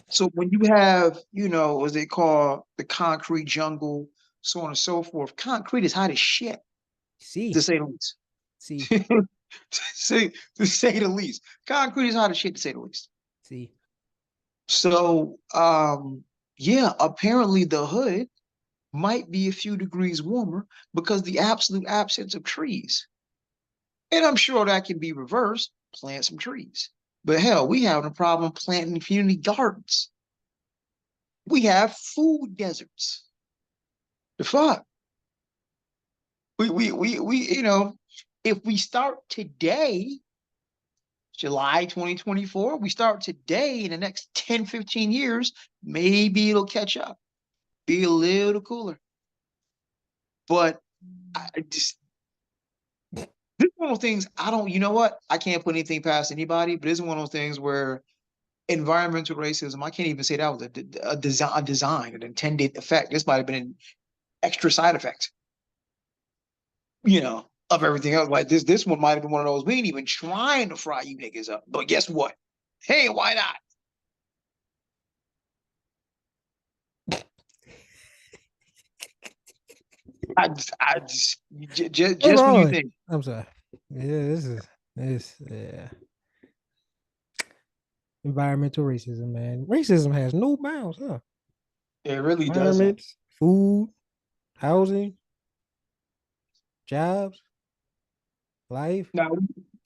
So when you have, what they call the concrete jungle, so on and so forth, concrete is hot as shit, to See, say the least. see, To say the least. Concrete is hot as shit, to say the least. see. So, yeah, apparently the hood might be a few degrees warmer because the absolute absence of trees. And I'm sure that can be reversed. Plant some trees. But hell, we have a problem planting community gardens. We have food deserts. The fuck? If we start today, July 2024, we start today in the next 10, 15 years, maybe it'll catch up, be a little cooler. But I just, this is one of those things I don't, you know what? I can't put anything past anybody, but it's one of those things where environmental racism, I can't even say that was a design, an intended effect. This might have been an extra side effect, of everything else. Like this one might have been one of those. We ain't even trying to fry you niggas up. But guess what? Hey, why not? Hey, just when you boy. think I'm sorry. Yeah, this yeah. Environmental racism, man. Racism has no bounds, huh? it really doesn't. Environments, food, housing, jobs, life. Now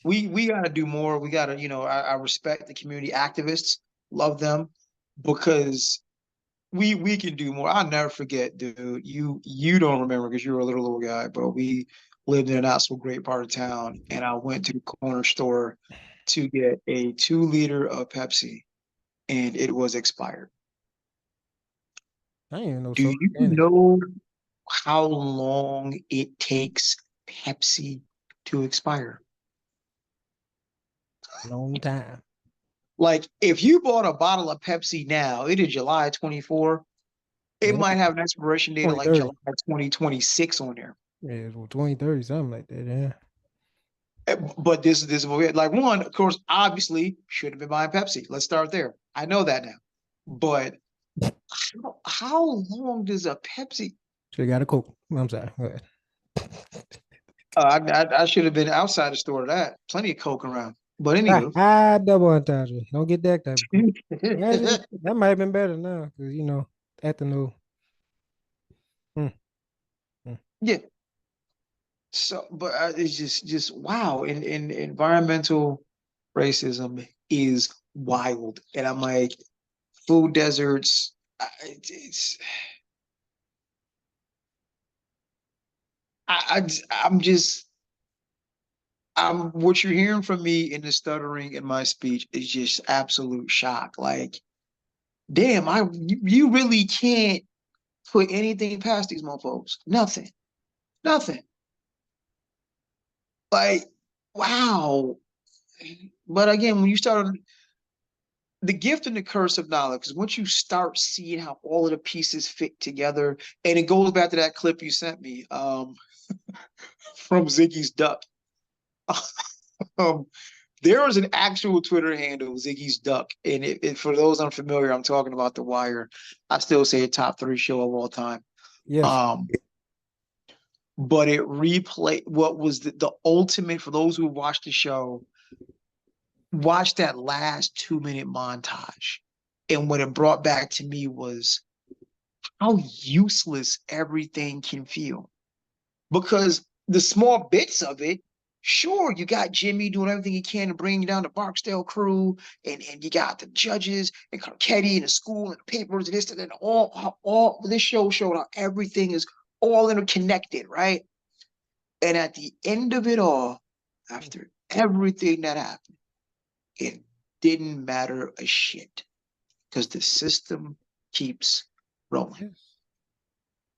we got to do more. We got to, I respect the community activists, love them because we can do more. I'll never forget, dude. You don't remember because you were a little guy, but we lived in a not so great part of town, and I went to the corner store to get a 2 liter of Pepsi, and it was expired. I ain't even know Do soda you can exist. know how long it takes Pepsi to expire? Long time. Like, if you bought a bottle of Pepsi now, it is July 24. It Yeah, might have an expiration date of like 2030. July 2026 on there. Yeah, it's 2030, something like that. Yeah. But this is what we had. Like, one, of course, obviously should have been buying Pepsi. Let's start there. I know that now. But how long does a Pepsi? Should have got a Coke. I'm sorry. Go ahead. I should have been outside the store. That plenty of Coke around. But anywho, Double entendre. Don't get that type of Coke. Imagine that might have been better now because ethanol. Mm, mm. yeah. So, but it's just wow. In environmental racism is wild, and I'm like, food deserts. It's I'm just I'm what you're hearing from me in the stuttering in my speech is just absolute shock. Like, damn, you really can't put anything past these mofos. Nothing, nothing. Like, wow. But again, when you start the gift and the curse of knowledge, because once you start seeing how all of the pieces fit together, and it goes back to that clip you sent me, from Ziggy's Duck. um, there was an actual Twitter handle, Ziggy's Duck, and for those unfamiliar, I'm talking about The Wire. I still say a top 3 show of all time. Yes. Um, but it replayed what was the ultimate for those who watched the show. Watch that last 2 minute montage, and what it brought back to me was how useless everything can feel. Because the small bits of it, sure, you got Jimmy doing everything he can to bring down the Barksdale crew, and you got the judges and Carcetti and the school and the papers and this and all this show showed how everything is all interconnected, right? And at the end of it all, after everything that happened, it didn't matter a shit because the system keeps rolling. Yes.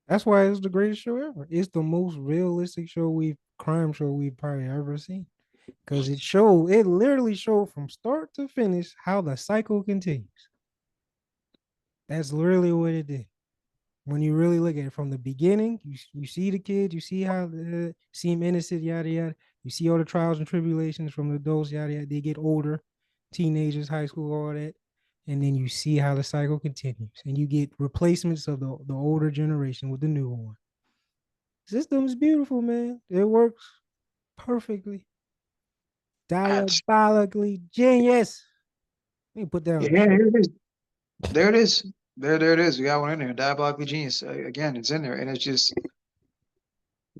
That's why it's the greatest show ever. It's the most realistic crime show we've probably ever seen. Because it literally showed from start to finish how the cycle continues. That's literally what it did. When you really look at it from the beginning, you see the kids, you see how they seem innocent, yada yada. You see all the trials and tribulations from the adults, yada yada. They get older, teenagers, high school, all that, and then you see how the cycle continues, and you get replacements of the older generation with the new one. System is beautiful, man. It works perfectly, That's, diabolically genius. Let me put that on yeah, a shirt. here it is. There it is. There it is. We got one in there. Diabolical Genius. Again, it's in there, and it's just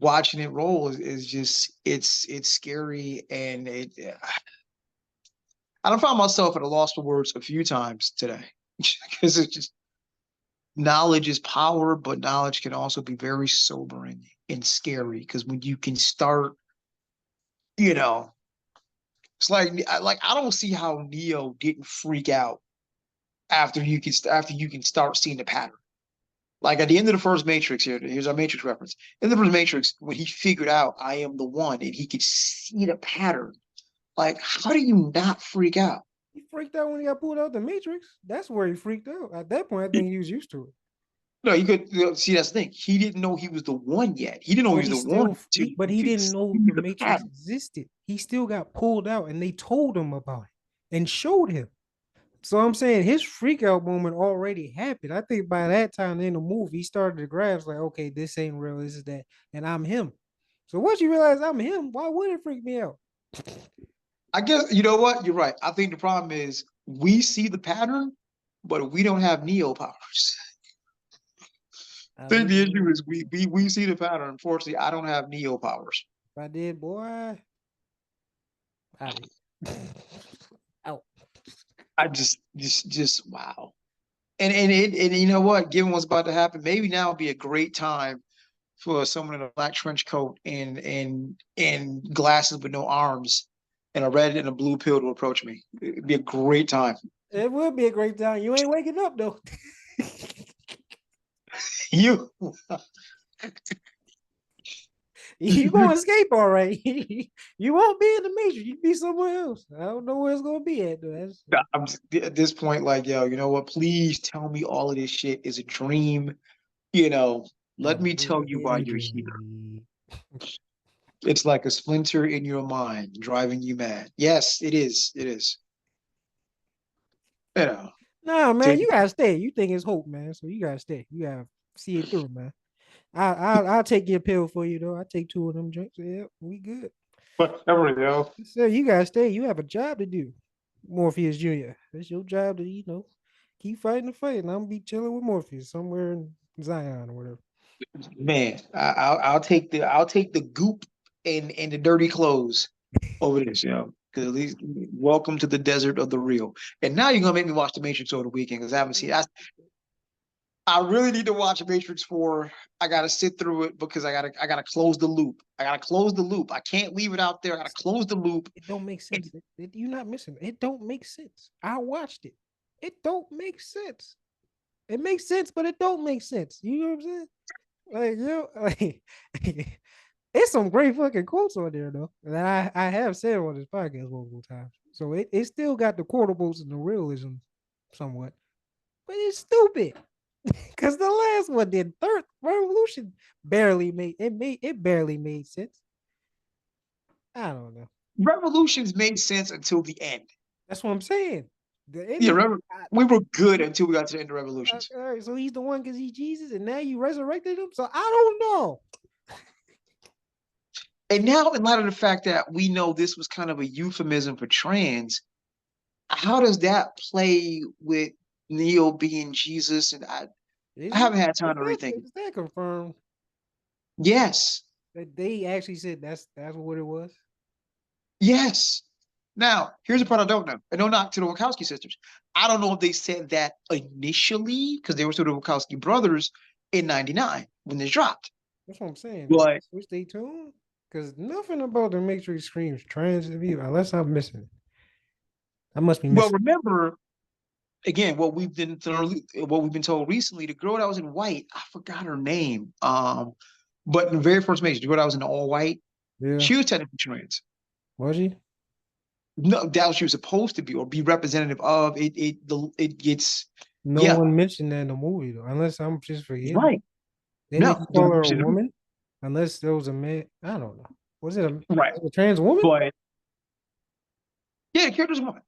watching it roll is just it's scary, and it. I don't find myself at a loss for words a few times today because it's just knowledge is power, but knowledge can also be very sobering and scary because when you can start, you know, it's like I don't see how Neo didn't freak out after you can start seeing the pattern. Like at the end of the first Matrix here's our Matrix reference. In the first Matrix, when he figured out I am the one and he could see the pattern, like how do you not freak out? He freaked out when he got pulled out the Matrix. That's where he freaked out. At that point, I think he was used to it. No, you could see that's the thing. He didn't know he was the one yet. He didn't know he But was he the one still, until but he he could didn't see know the the Matrix pattern. existed. He still got pulled out, and they told him about it and showed him. So I'm saying his freak out moment already happened. I think by that time in the movie, he started to grasp like, okay, this ain't real, this is that, and I'm him. So once you realize I'm him, why would it freak me out? I guess you know what? You're right. I think the problem is we see the pattern, but we don't have Neo powers. I I think the mean, issue is we see the pattern. Unfortunately, I don't have Neo powers. if I did, boy, I did. Out. I just wow. And you know what? Given what's about to happen, maybe now would be a great time for someone in a black trench coat and glasses with no arms and a red and a blue pill to approach me. It'd be a great time. It would be a great time. You ain't waking up though. You You gonna escape all right. You won't be in the matrix. You be somewhere else. I don't know where it's gonna be at though. I'm at this point like, yo, you know what? Please tell me all of this shit is a dream. You know, let me tell you why A you're here. dream. It's like a splinter in your mind driving you mad. Yes, it is. It is. You know, Nah, man, take you gotta stay. You think it's hope, man. So you gotta stay. You gotta see it through, man. I'll take your pill for you though. I take two of them drinks. Yeah, we good. whatever, yo. So you gotta stay. You have a job to do. Morpheus Jr. It's your job to, keep fighting the fight. And I'm gonna be chilling with Morpheus somewhere in Zion or whatever. Man, I'll take the goop and the dirty clothes over this, you know. Because at least welcome to the desert of the real. And now you're gonna make me watch The Matrix over the weekend because I haven't seen. I really need to watch Matrix 4. I gotta sit through it because I gotta close the loop. I gotta close the loop. I can't leave it out there. I gotta close the loop. It don't make sense. You're not missing. It don't make sense. I watched it. It don't make sense. It makes sense, but it don't make sense. You know what I'm saying? Like, like it's some great fucking quotes on there though. That I have said on this podcast multiple times. So it still got the quotables and the realism somewhat. But it's stupid. Cause the last one did. Third Revolution barely made sense. I don't know. Revolutions made sense until the end. That's what I'm saying. The Yeah, ending. remember we were good until we got to the end of Revolutions. All right, so he's the one because he's Jesus, and now you resurrected him. So I don't know. And now, in light of the fact that we know this was kind of a euphemism for trans, how does that play with Neo being Jesus? And I Is it? haven't had time to rethink it. Is that confirmed? Yes, That they actually said that's what it was. yes. Now, here's the part I don't know. And no knock to the Wachowski sisters. I don't know if they said that initially because they were still the Wachowski brothers in '99 when this dropped. That's what I'm saying. But So stay tuned because nothing about the Matrix screams trans to me unless I'm missing it. I must be well, missing. remember again what we've been told recently. The girl that was in white, I forgot her name. But in the very first Matrix, the girl that was in all white, Yeah, she was technically trans. was he? No, that was she was supposed to be or be representative of it. It gets No yeah, one mentioned that in the movie though, unless I'm just forgetting. right. Didn't they No, call her a woman? Unless there was a man. I don't know. Was it right. a trans woman? But yeah, the character's a woman.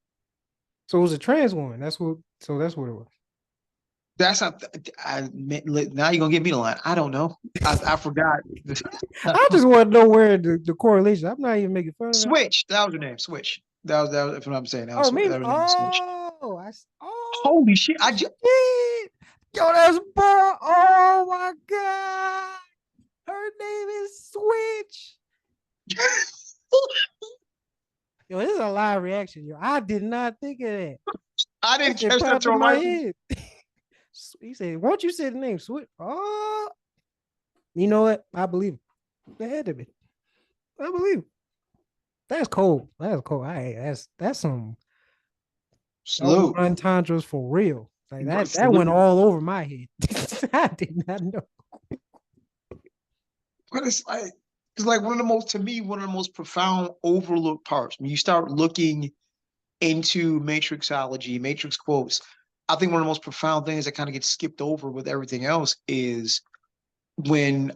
So it was a trans woman. So that's what it was. That's not. Now you're gonna get me the line. I don't know. I forgot. I just want to know where the correlation. I'm not even making fun of that. Switch. That was her name. Switch. That was if I'm saying that Oh, was maybe. that was her name. Switch. Oh Holy shit! I just shit. Yo, that's bro. Oh my god. Her name is Switch. Yo, this is a live reaction. Yo, I did not think of that. I That didn't shit catch that popped till in my right. head. He said, "Won't you say the name Switch?" Oh, you know what? I believe it. They had to be. I believe it. That's cold. That's cold. That's some double Salute. entendres for real. Like that went Salute. all over my head. I did not know. But it's like one of the most to me one of the most profound overlooked parts when you start looking into matrixology, matrix quotes. I think one of the most profound things that kind of gets skipped over with everything else is when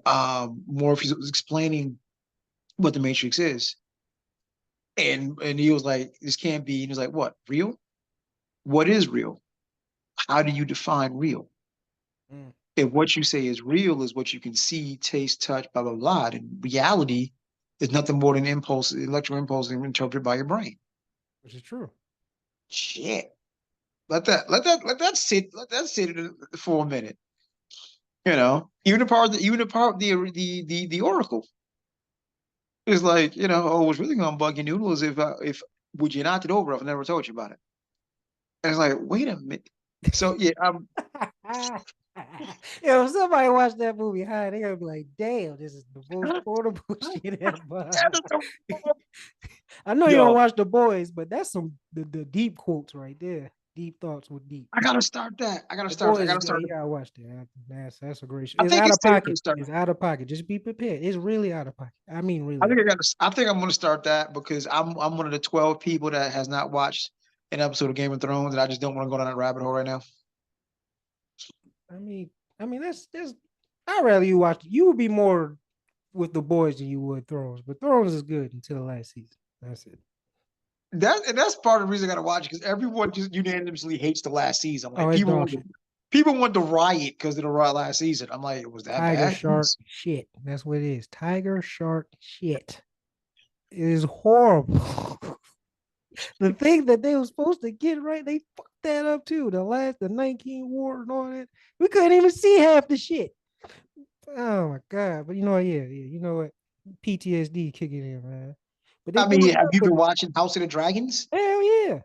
Morpheus was explaining what the matrix is. And he was like, this can't be. And he was like, what, real? what is real? How do you define real? Mm, If what you say is real is what you can see, taste, touch, blah, blah, blah, and reality is nothing more than impulse, electrical impulse interpreted by your brain. which is true. Shit. Let that sit for a minute. Even the part of the oracle is like, oh, what's really gonna bug your noodle is if would you knock it over if I never told you about it? And it's like, wait a minute. So yeah, Yo, if somebody watch that movie high, they're gonna be like, damn, this is the most portable shit that ever. is the- I know you don't yo, watch The Boys, but that's the deep quotes right there. Deep thoughts with deep. I gotta start that. The Boys, I gotta yeah, start. you gotta watch that. That's a great show. I It's think out it's of safe to pocket. start. It's out of pocket. Just be prepared. It's really out of pocket. I mean, I really think out. I got. I think I'm gonna start that because I'm one of the 12 people that has not watched an episode of Game of Thrones, and I just don't want to go down that rabbit hole right now. I mean, that's. I'd rather you watch. You would be more with The Boys than you would Thrones, but Thrones is good until the last season. That's it. That's part of the reason I gotta watch it because everyone just unanimously hates the last season. Oh, Like it's dog shit. people want to riot because of the last season. I'm like, was that Tiger bad? shark shit. That's what it is. Tiger shark shit. It is horrible. The thing that they were supposed to get right, they fucked that up too. The 19 war and all that. We couldn't even see half the shit. Oh my god! But you know what? Yeah, yeah. You know what? PTSD kicking in, man. But they I mean, doing have good you with been it. watching House of the Dragons? Hell yeah,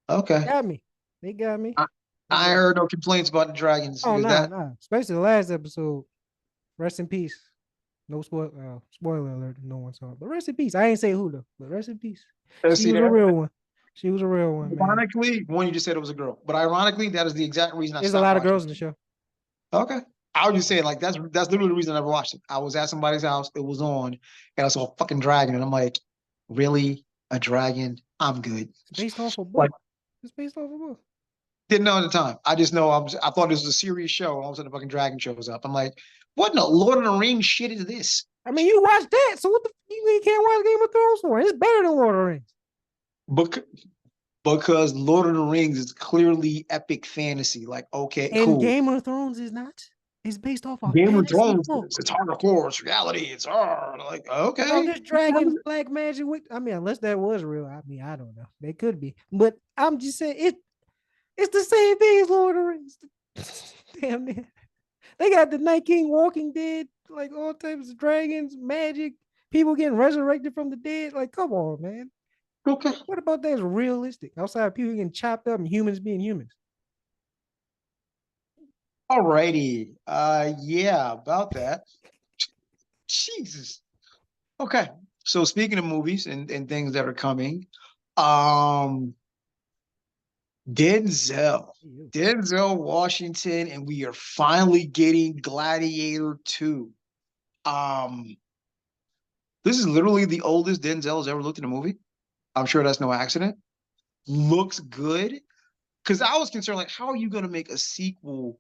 they Okay, got me. They got me. I, They I got me. heard no complaints about the dragons Oh because nah, that. nah. Especially the last episode. Rest in peace. No spoiler alert. No one saw it, but rest in peace. I ain't say who though, but rest in peace. She See was a that? real one. She was a real one, man. Ironically, one you just said it was a girl, but ironically, that is the exact reason I There's a stopped lot of watching. girls in the show. Okay. I was just saying, like, that's literally the reason I never watched it. I was at somebody's house, it was on, and I saw a fucking dragon, and I'm like, really? A dragon? I'm good. It's based off a Like, book. It's based off a book. didn't know at the time. I just know I thought this was a serious show, and all of a sudden the fucking dragon shows up. I'm like, what in the Lord of the Rings shit is this? I mean, you watched that, so what the you can't watch Game of Thrones for? It's better than Lord of the Rings. Bec- because Lord of the Rings is clearly epic fantasy. Like, okay, And cool. Game of Thrones is not. It's based off a Game of fantasy Thrones, book it's hardcore, it's reality, it's hard. Like, about okay. this dragons, black magic. I mean, unless that was real. I mean, I don't know. They could be, but I'm just saying it's the same thing as Lord of the Rings. Damn man. They got the Night King, Walking Dead, like all types of dragons, magic, people getting resurrected from the dead. Like, come on, man. Okay. What about that is realistic? Outside of people getting chopped up and humans being humans. Alrighty. Yeah, about that. Jesus. Okay. So speaking of movies and things that are coming, um, Denzel. Denzel Washington, and we are finally getting Gladiator 2. Um, this is literally the oldest Denzel has ever looked in a movie. I'm sure that's no accident. Looks good. Because I was concerned, like, how are you gonna make a sequel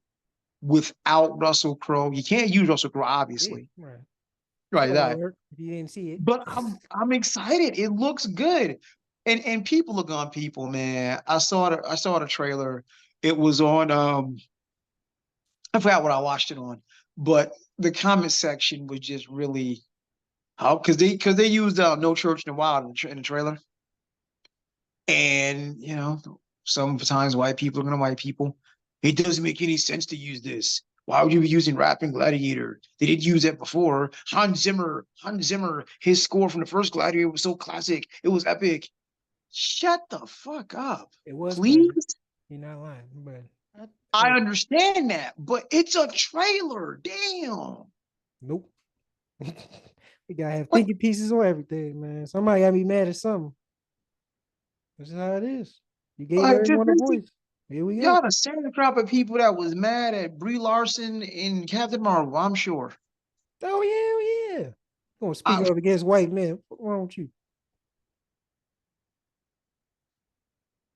without Russell Crowe? You can't use Russell Crowe, Yeah, obviously. right. Right, Spoiler that. alert if you didn't see it. But I'm excited. It looks good. And people are gone people, man. I saw the trailer. It was on I forgot what I watched it on, but the comment section was just really how because they used No Church in the Wild in the trailer. And sometimes white people are gonna white people. It doesn't make any sense to use this. Why would you be using Rap and Gladiator? They did use that before. Hans Zimmer, his score from the first Gladiator was so classic. It was epic. Shut the fuck up, It was classic. please. You're not lying, but I hey, understand that, but it's a trailer. Damn. nope. We gotta have What? thinking pieces on everything, man. Somebody gotta be mad at something. This is how it is. You gave Like, everyone a voice. Here we go. y'all the same crop of people that was mad at Brie Larson in Captain Marvel, I'm sure. Oh yeah, yeah. Gonna speak I, up against white men. What's wrong with you?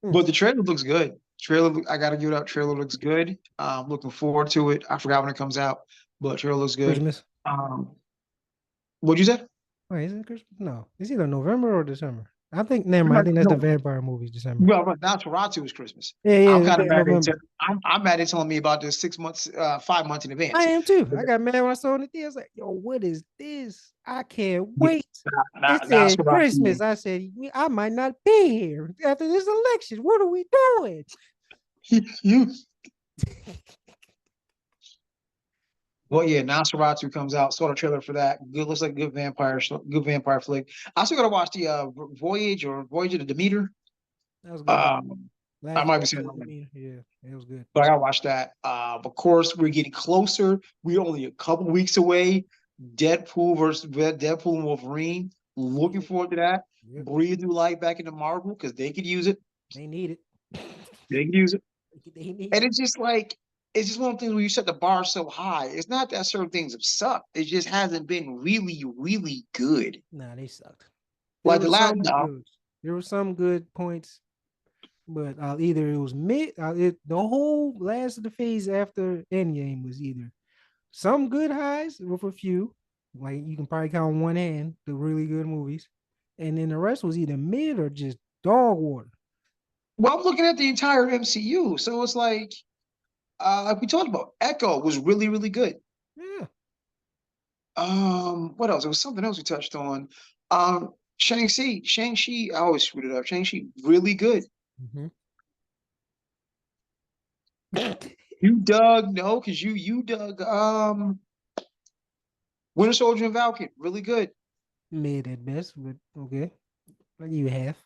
Mm. but the trailer looks good. Trailer, I gotta give it up. Trailer looks good. Looking forward to it. I forgot when it comes out, but trailer looks good. Christmas. Um, what'd you say? Wait, is it Christmas? No, it's either November or December. I think never mind. I think that's the No, vampire movie, December. well, Nosferatu is Christmas. Yeah, I'm yeah, kind of okay, mad they November. tell, I'm mad they telling me about this 6 months, 5 months in I advance. am too. I got mad when I saw it in the theater. I was like, yo, what is this? I can't Yeah, wait. It said Nosferatu. Christmas. I said, I might not be here after this election. What are we doing? You, well, yeah, Nosferatu comes out. Saw the trailer for that. Good, looks like good vampire flick. I still gotta watch the Voyage of the Demeter. That was good. Um, I Last might be voice saying it of the wrong, meter. Yeah, it was good. but I gotta watch that. Of course, we're getting closer. We're only a couple weeks away. Deadpool and Wolverine. Looking Yeah, forward to that. yeah. Breathe new life back into Marvel because they could use it. They need it. They could use it. They need And it. it's just one of the things where you set the bar so high. It's not that certain things have sucked. It just hasn't been really, really good. Nah, they sucked. There Like were the last some no. good. There were some good points, but either it was mid. The whole last of the phase after Endgame was either some good highs with a few, like you can probably count on one hand the really good movies, and then the rest was either mid or just dog water. Well, I'm looking at the entire MCU. So it's like we talked about, Echo was really, really good. Yeah, What else? There was something else we touched on. Shang-Chi, I always screwed it up. Shang-Chi, really good. mm-hmm. You dug, no, because you dug Winter Soldier and Falcon, really good. Mid at best, but okay. Like you have.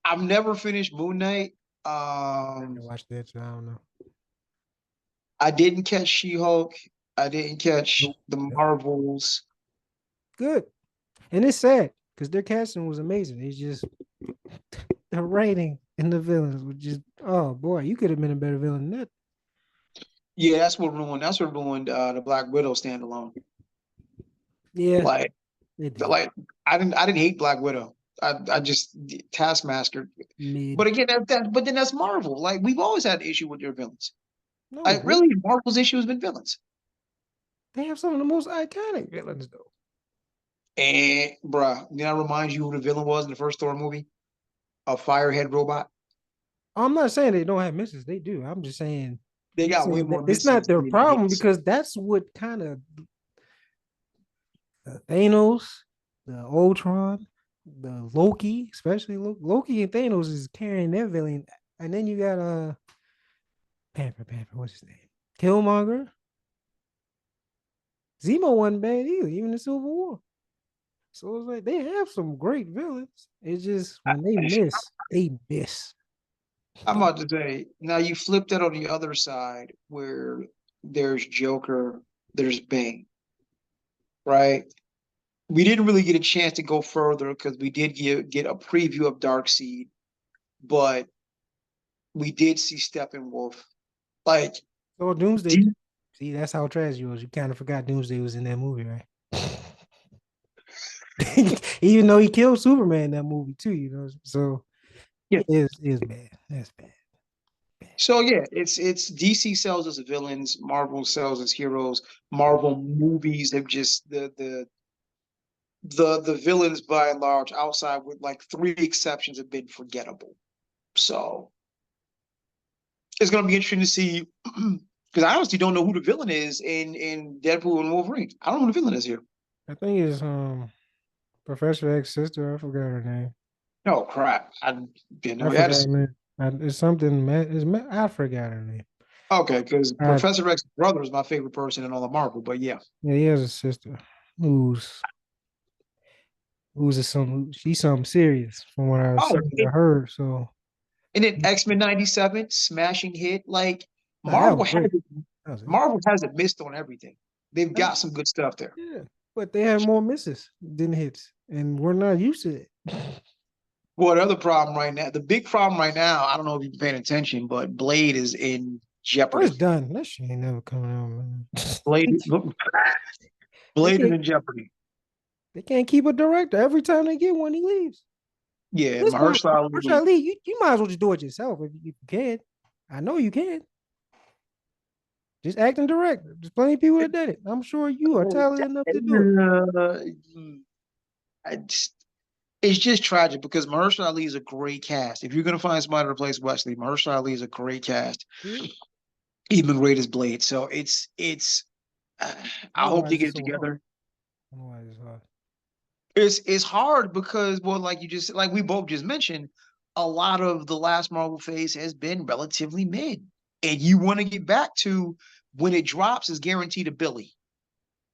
I've never finished Moon Knight. I didn't Um, watch that, so I don't know. I didn't catch She-Hulk. I didn't catch Nope. the Yep. Marvels. Good, and it's sad because their casting was amazing. It's just the writing and the villains were just, oh boy, you could have been a better villain than that. Yeah, that's what ruined the Black Widow standalone. Yeah, Like it did. like I didn't hate Black Widow. I just Taskmaster. Mid. But again, but then that's Marvel. Like we've always had an issue with their villains. No, Like really, Marvel's issue has been villains. they have some of the most iconic villains though. And bruh, did I remind you who the villain was in the first Thor movie? A firehead robot. I'm not saying they don't have misses. They do. I'm just saying They he's got way saying that more it's misses not their than problem hits. because that's what kind of Thanos, the Ultron, the Loki, especially Loki and Thanos is carrying their villain. And then you got Panther, what's his name? Killmonger. Zemo wasn't bad either, even in Civil War. So it's like they have some great villains. It's just I, when they miss, they miss. I'm about to say, now you flip that on the other side where there's Joker, there's Bane, right? We didn't really get a chance to go further because we did get a preview of Darkseid, but we did see Steppenwolf. Like, So Doomsday, do see, that's how trash you was. You kind of forgot Doomsday was in that movie, right? Even though he killed Superman in that movie too, you know. So yeah. it is bad. That's bad. So yeah, it's DC sells as villains, Marvel sells as heroes. Marvel movies have just the villains by and large, outside with like three exceptions, have been forgettable. So it's gonna be interesting to see because I honestly don't know who the villain is in Deadpool and Wolverine. I don't know who the villain is here. I think it's Professor X's sister. I forgot her name. No crap. I didn't I know forgot that. her name. It's something. I forgot her name. Okay, because I Professor X's brother is my favorite person in all of Marvel. But yeah. Yeah, he has a sister who's she's something serious from what I've Oh, seen or heard. So and then X-Men '97, smashing hit. Like nah, that Marvel was has great. That was it. Marvel hasn't missed on everything. They've That was- got some good stuff there. yeah, but they had more misses than hits, and we're not used to it. What other problem right now? The big problem right now, I don't know if you've been paying attention, but Blade is in Oh, it's jeopardy. done. That shit ain't never coming out, man. Blade, they Blade is can't in jeopardy. they can't keep a director. Every time they get one, he leaves. At Yeah, this point, Mahershala Mahershala Ali. Ali, you might as well just do it yourself if you can. I know you can. Just act and direct. There's plenty of people that did it. I'm sure you are talented enough to do it. Uh, I just, it's just tragic because Mahershala Ali is a great cast. If you're gonna find somebody to replace Wesley, Mahershala Ali is a great cast. Yeah. Even great as Blade. So it's. I I don't know hope why they is it get it so hard. together. I don't know why it's hard. It's hard because, well, like you just like we both just mentioned, a lot of the last Marvel phase has been relatively mid, and you want to get back to when it drops is guaranteed a Billy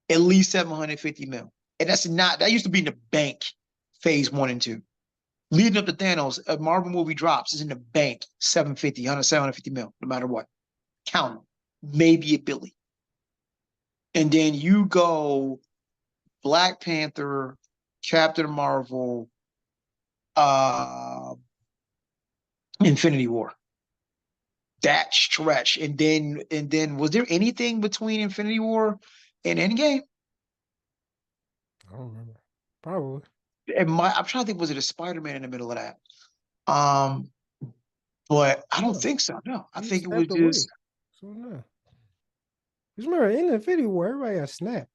at least 750 mil, and that's not that used to be in the bank phase 1 and 2. Leading up to Thanos, a Marvel movie drops is in the bank 750, 750 mil, no matter what. Count 'em. Maybe a Billy, and then you go Black Panther, Captain Marvel, uh Infinity War. That stretch. And then was there anything between Infinity War and Endgame? I don't remember. Probably. I'm trying to think, was it a Spider-Man in the middle of that? Um, but I don't No, think so. No. I he think it was stepped away. just So no. Because remember in the Infinity War, everybody got snapped.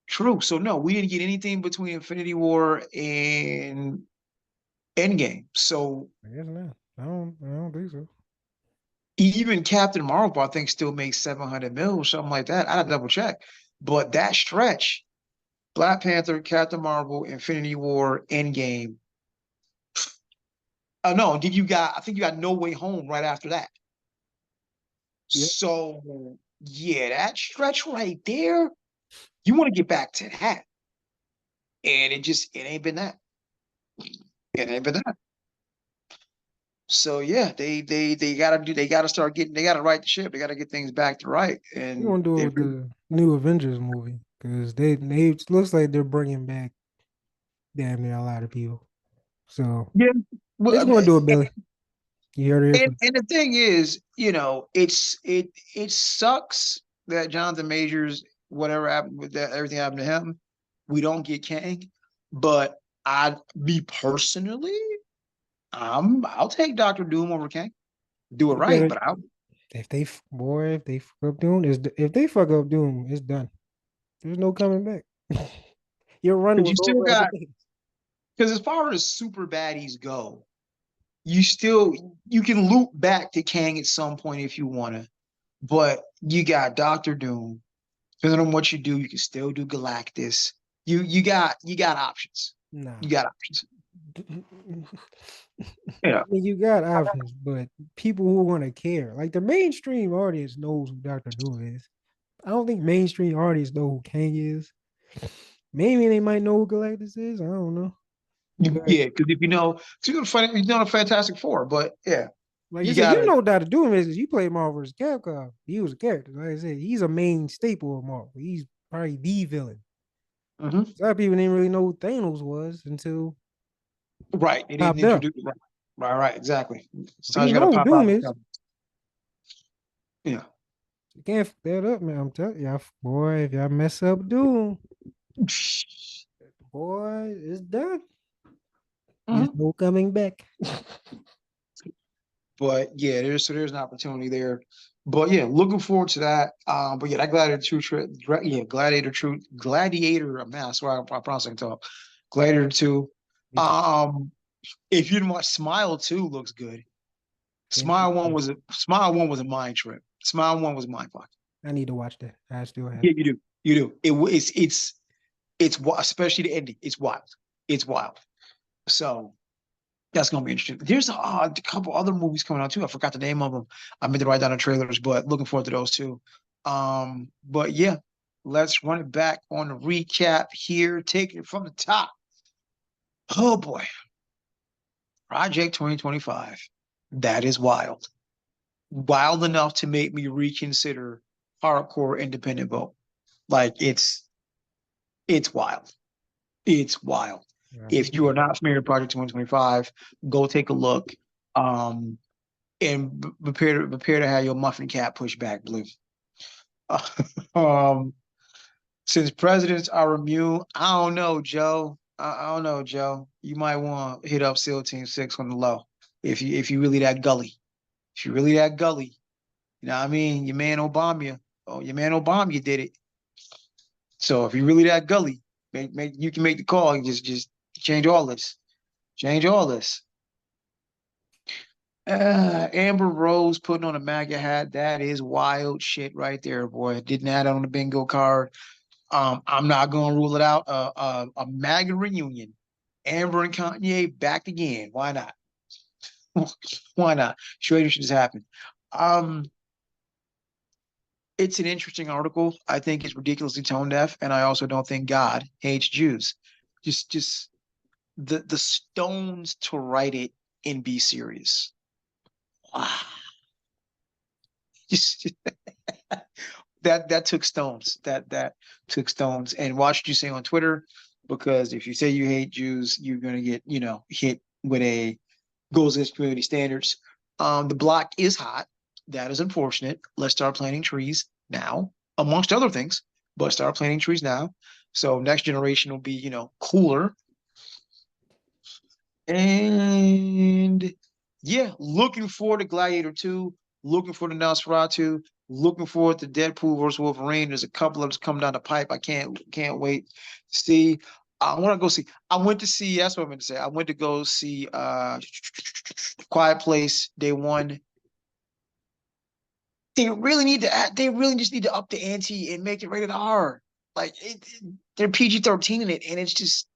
true. So no, we didn't get anything between Infinity War and Endgame. So I guess not. I don't think so. even Captain Marvel, I think, still makes 700 mil or something like that. I had to double check. But that stretch, Black Panther, Captain Marvel, Infinity War, Endgame. No, did you got? I think you got No Way Home right after that. Yep. So yeah, that stretch right there, you want to get back to that, and it ain't been that. It ain't been that. So yeah, they gotta start getting they gotta right the ship. They gotta get things back to right, We're and gonna do it they with the new Avengers movie because they it looks like they're bringing back damn near a lot of people. So yeah. Well, it's gonna do it, Billy. You heard it here and first. and the thing is, it sucks that Jonathan Majors, whatever happened with that, everything happened to him. We don't get Kang, but me personally, I'll take Doctor Doom over Kang. Do it You right, better but I if they fuck up Doom, if they fuck up Doom, it's done. There's no coming back. Your run because you was still over at the got thing. because as far as super baddies go, you still you can loop back to Kang at some point if you want to, but you got Doctor Doom. Depending on what you do, you can still do Galactus. You got options. Nah. You got options. I Yeah. mean, you got options, but people who want to care, like the mainstream audience knows who Doctor Doom is. I don't think mainstream audience know who Kang is. Maybe they might know who Galactus is. I don't know. But Yeah, because if you know, you know the Fantastic Four, but yeah, like I you said, you gotta. know Doctor Doom is 'cause you play Marvel vs. Capcom. He was a character. Like I said, he's a main staple of Marvel. He's probably the villain. Mhm. A lot of people didn't really know who Thanos was until Right. They didn't popped up. introduce. Right, exactly. Sometimes We you gotta know who pop out. Doom is. Yeah. You can't fuck that up, man. I'm telling y'all, boy, if y'all mess up Doom, boy, it's done. There's Mhm. no coming back. But yeah, there's an opportunity there. But yeah, looking forward to that. But yeah, that Gladiator. Man, I swear I pronounce it talk. Gladiator 2. Me too. Um, if you didn't watch Smile 2 looks good. Smile 1 was a mind trip. Smile 1 was mind fuck. I need to watch that. I still have. Yeah, you do. You do. Especially the ending. It's wild. It's wild. So that's gonna be interesting. There's a couple other movies coming out too. I forgot the name of them. I meant to write down the trailers, but looking forward to those too. But yeah, let's run it back on the recap here. Take it from the top. Oh boy, Project 2025. That is wild. Wild enough to make me reconsider hardcore independent vote. Like it's wild. It's wild. If you are not familiar with Project 2025, go take a look. Um, and prepare to have your muffin cap pushed back blue. um, since presidents are immune, I don't know, Joe. I don't know, Joe. You might want to hit up SEAL Team 6 on the low if you really that gully. If you really that gully, you know what I mean? Your man Obama did it. So if you really that gully, you can make the call and just Change all this. Change all this. Amber Rose putting on a MAGA hat. That is wild shit right there, boy. Didn't add it on the bingo card. I'm not gonna rule it out. A MAGA reunion. Amber and Kanye back again. Why not? Why not? Straight should just happen. Um, it's an interesting article. I think it's ridiculously tone deaf, and I also don't think God hates Jews. Just the stones to write it and be serious. Wow. Just that took stones. That took stones. And watch what you say on Twitter, because if you say you hate Jews, you're gonna get, hit with a goes against community standards. The block is hot. That is unfortunate. Let's start planting trees now, amongst other things, but start planting trees now. So next generation will be, cooler. And yeah, looking forward to Gladiator 2, looking for the Nosferatu, looking forward to Deadpool versus Wolverine. There's a couple of us coming down the pipe. I can't wait to see. I want to go see. I went to see, that's what I meant to say. I went to go see Quiet Place Day One. They really just need to up the ante and make it rated R. Like they're PG-13 in it, and it's just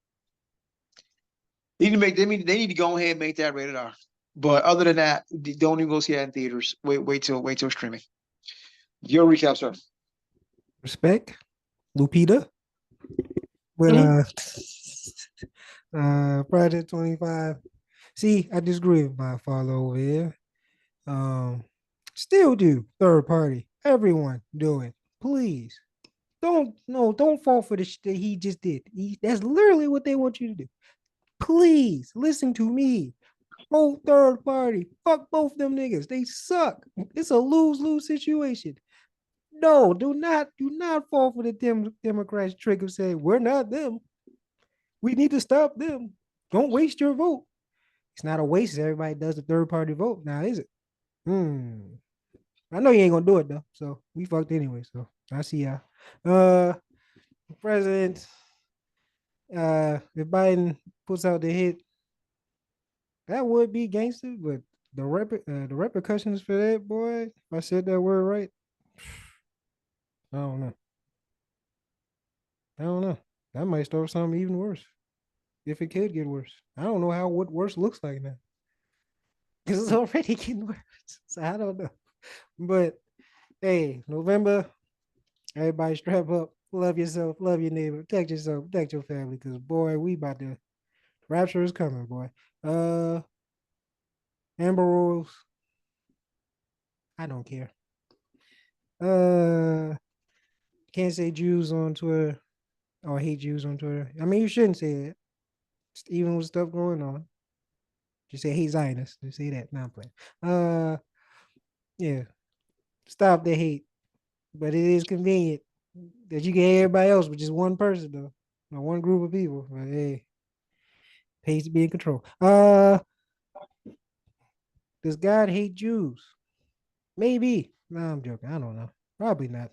they need to go ahead and make that rated R. But other than that, don't even go see that in theaters. Wait till streaming. Your recap, sir. Respect, Lupita. But Mhm. Project 25. See, I disagree with my follow over here. Um, Still do third party. Everyone do it. Please. Don't fall for the shit that he just did. That's literally what they want you to do. Please listen to me. Whole third party. Fuck both them niggas. They suck. It's a lose-lose situation. No, do not fall for the Democrats trick of saying we're not them. We need to stop them. Don't waste your vote. It's not a waste if everybody does the third party vote. Now is it? Hmm. I know you ain't gonna do it though. So we fucked anyway. So I see y'all. Uh President, if Biden puts out the hit, that would be gangster, but the repercussions for that, boy, if I said that word right, I don't know. I don't know. That might start something even worse. If it could get worse. I don't know how what worse looks like now. Because it's already getting worse. So I don't know. But hey, November, everybody strap up, love yourself, love your neighbor, protect yourself, protect your family. Because boy, we about to rapture is coming, boy. Uh Amber Rose, I don't care. Uh can't say Jews on Twitter or hate Jews on Twitter. I mean, you shouldn't say it, even with stuff going on. Just say hate Zionists. Just say that. Now I'm playing. Yeah, stop the hate. But it is convenient that you can hate everybody else with just one person though, or one group of people. But hey, pays to be in control. Does God hate Jews? Maybe. No, I'm joking. I don't know. Probably not.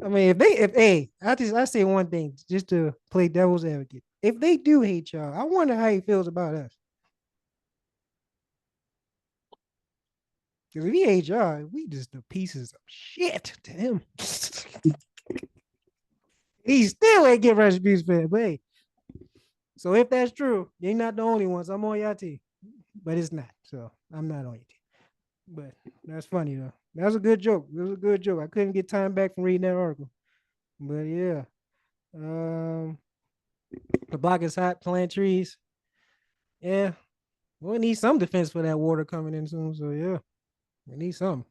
I mean, if hey, I say one thing just to play devil's advocate. If they do hate y'all, I wonder how he feels about us. Because if he hates y'all, we just the pieces of shit to him. He still ain't get recipes for it. But hey, so if that's true, you're not the only ones. I'm on your team. But it's not. So I'm not on your team. But that's funny though. That was a good joke. It was a good joke. I couldn't get time back from reading that article. But yeah. Um the block is hot, plant trees. Yeah. We'll need some defense for that water coming in soon. So yeah. We need some.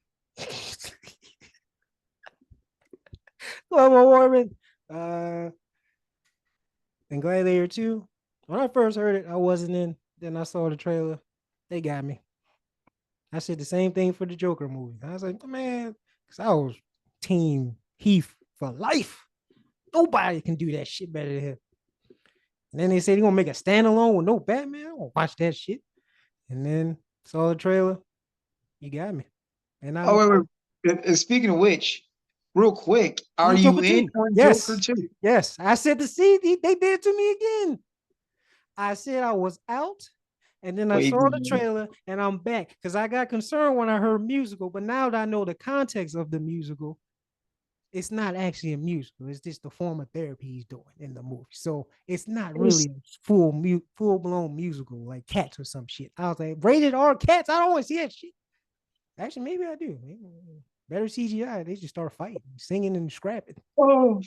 Global warming. Uh and Gladiator 2. When I first heard it, I wasn't in. Then I saw the trailer. They got me. I said the same thing for the Joker movie. I was like, man, because I was team Heath for life. Nobody can do that shit better than him. And then they said he gonna make a standalone with no Batman. I won't watch that shit. And then saw the trailer. You got me. And Oh, I'm wait. And speaking of which, real quick, are I'm you Joker in too. on Joker Yes. too? Yes. I said to see, they did it to me again. I said I was out, and then I Wait, saw the trailer, and I'm back because I got concerned when I heard musical. But now that I know the context of the musical, it's not actually a musical. It's just the form of therapy he's doing in the movie. So it's not really it's, a full blown musical like Cats or some shit. I was like, rated R Cats. I don't want to see that shit. Actually, maybe I do. Better CGI. They just start fighting, singing, and scrapping. oh,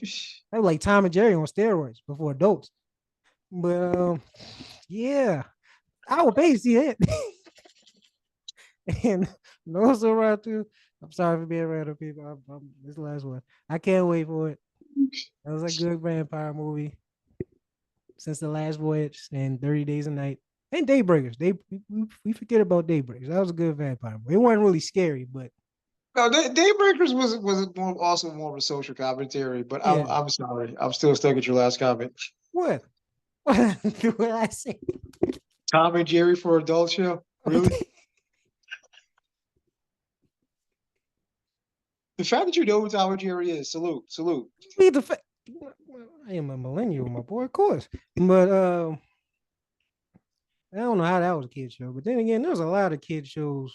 That was like Tom and Jerry on steroids before adults. But yeah, I would pay to see it. And Nosferatu, I'm sorry for being random, people. This last one. I can't wait for it. That was a good vampire movie since the last voyage and 30 Days a Night. And Daybreakers. We forget about Daybreakers. That was a good vampire movie. It wasn't really scary, but no, Daybreakers was more, also more of a social commentary. But yeah. I'm sorry, I'm still stuck at your last comment. What? What did I say? Tom and Jerry for adult show, really? The fact that you know who Tom and Jerry is, salute, salute. Be the fact. I am a millennial, my boy, of course. But I don't know how that was a kid show. But then again, there was a lot of kid shows.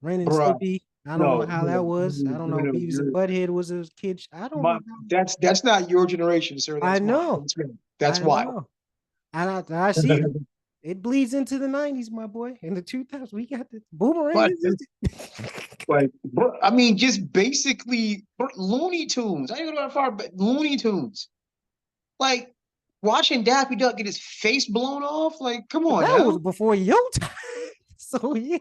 Ren and Bruh, Stimpy. I don't know no, how no, that was. I no, don't know. no, Beavis and Butthead was a kid. I don't my, know how. that's not your generation, sir. I That's mine. know. That's I wild. know. I see it. It bleeds into the 90s, my boy. In the 2000s, we got the boomerang. But like, I mean, just basically Looney Tunes. I ain't gonna go that far, but Looney Tunes. Like watching Daffy Duck get his face blown off. Like, come on That was now. before your time. So yeah.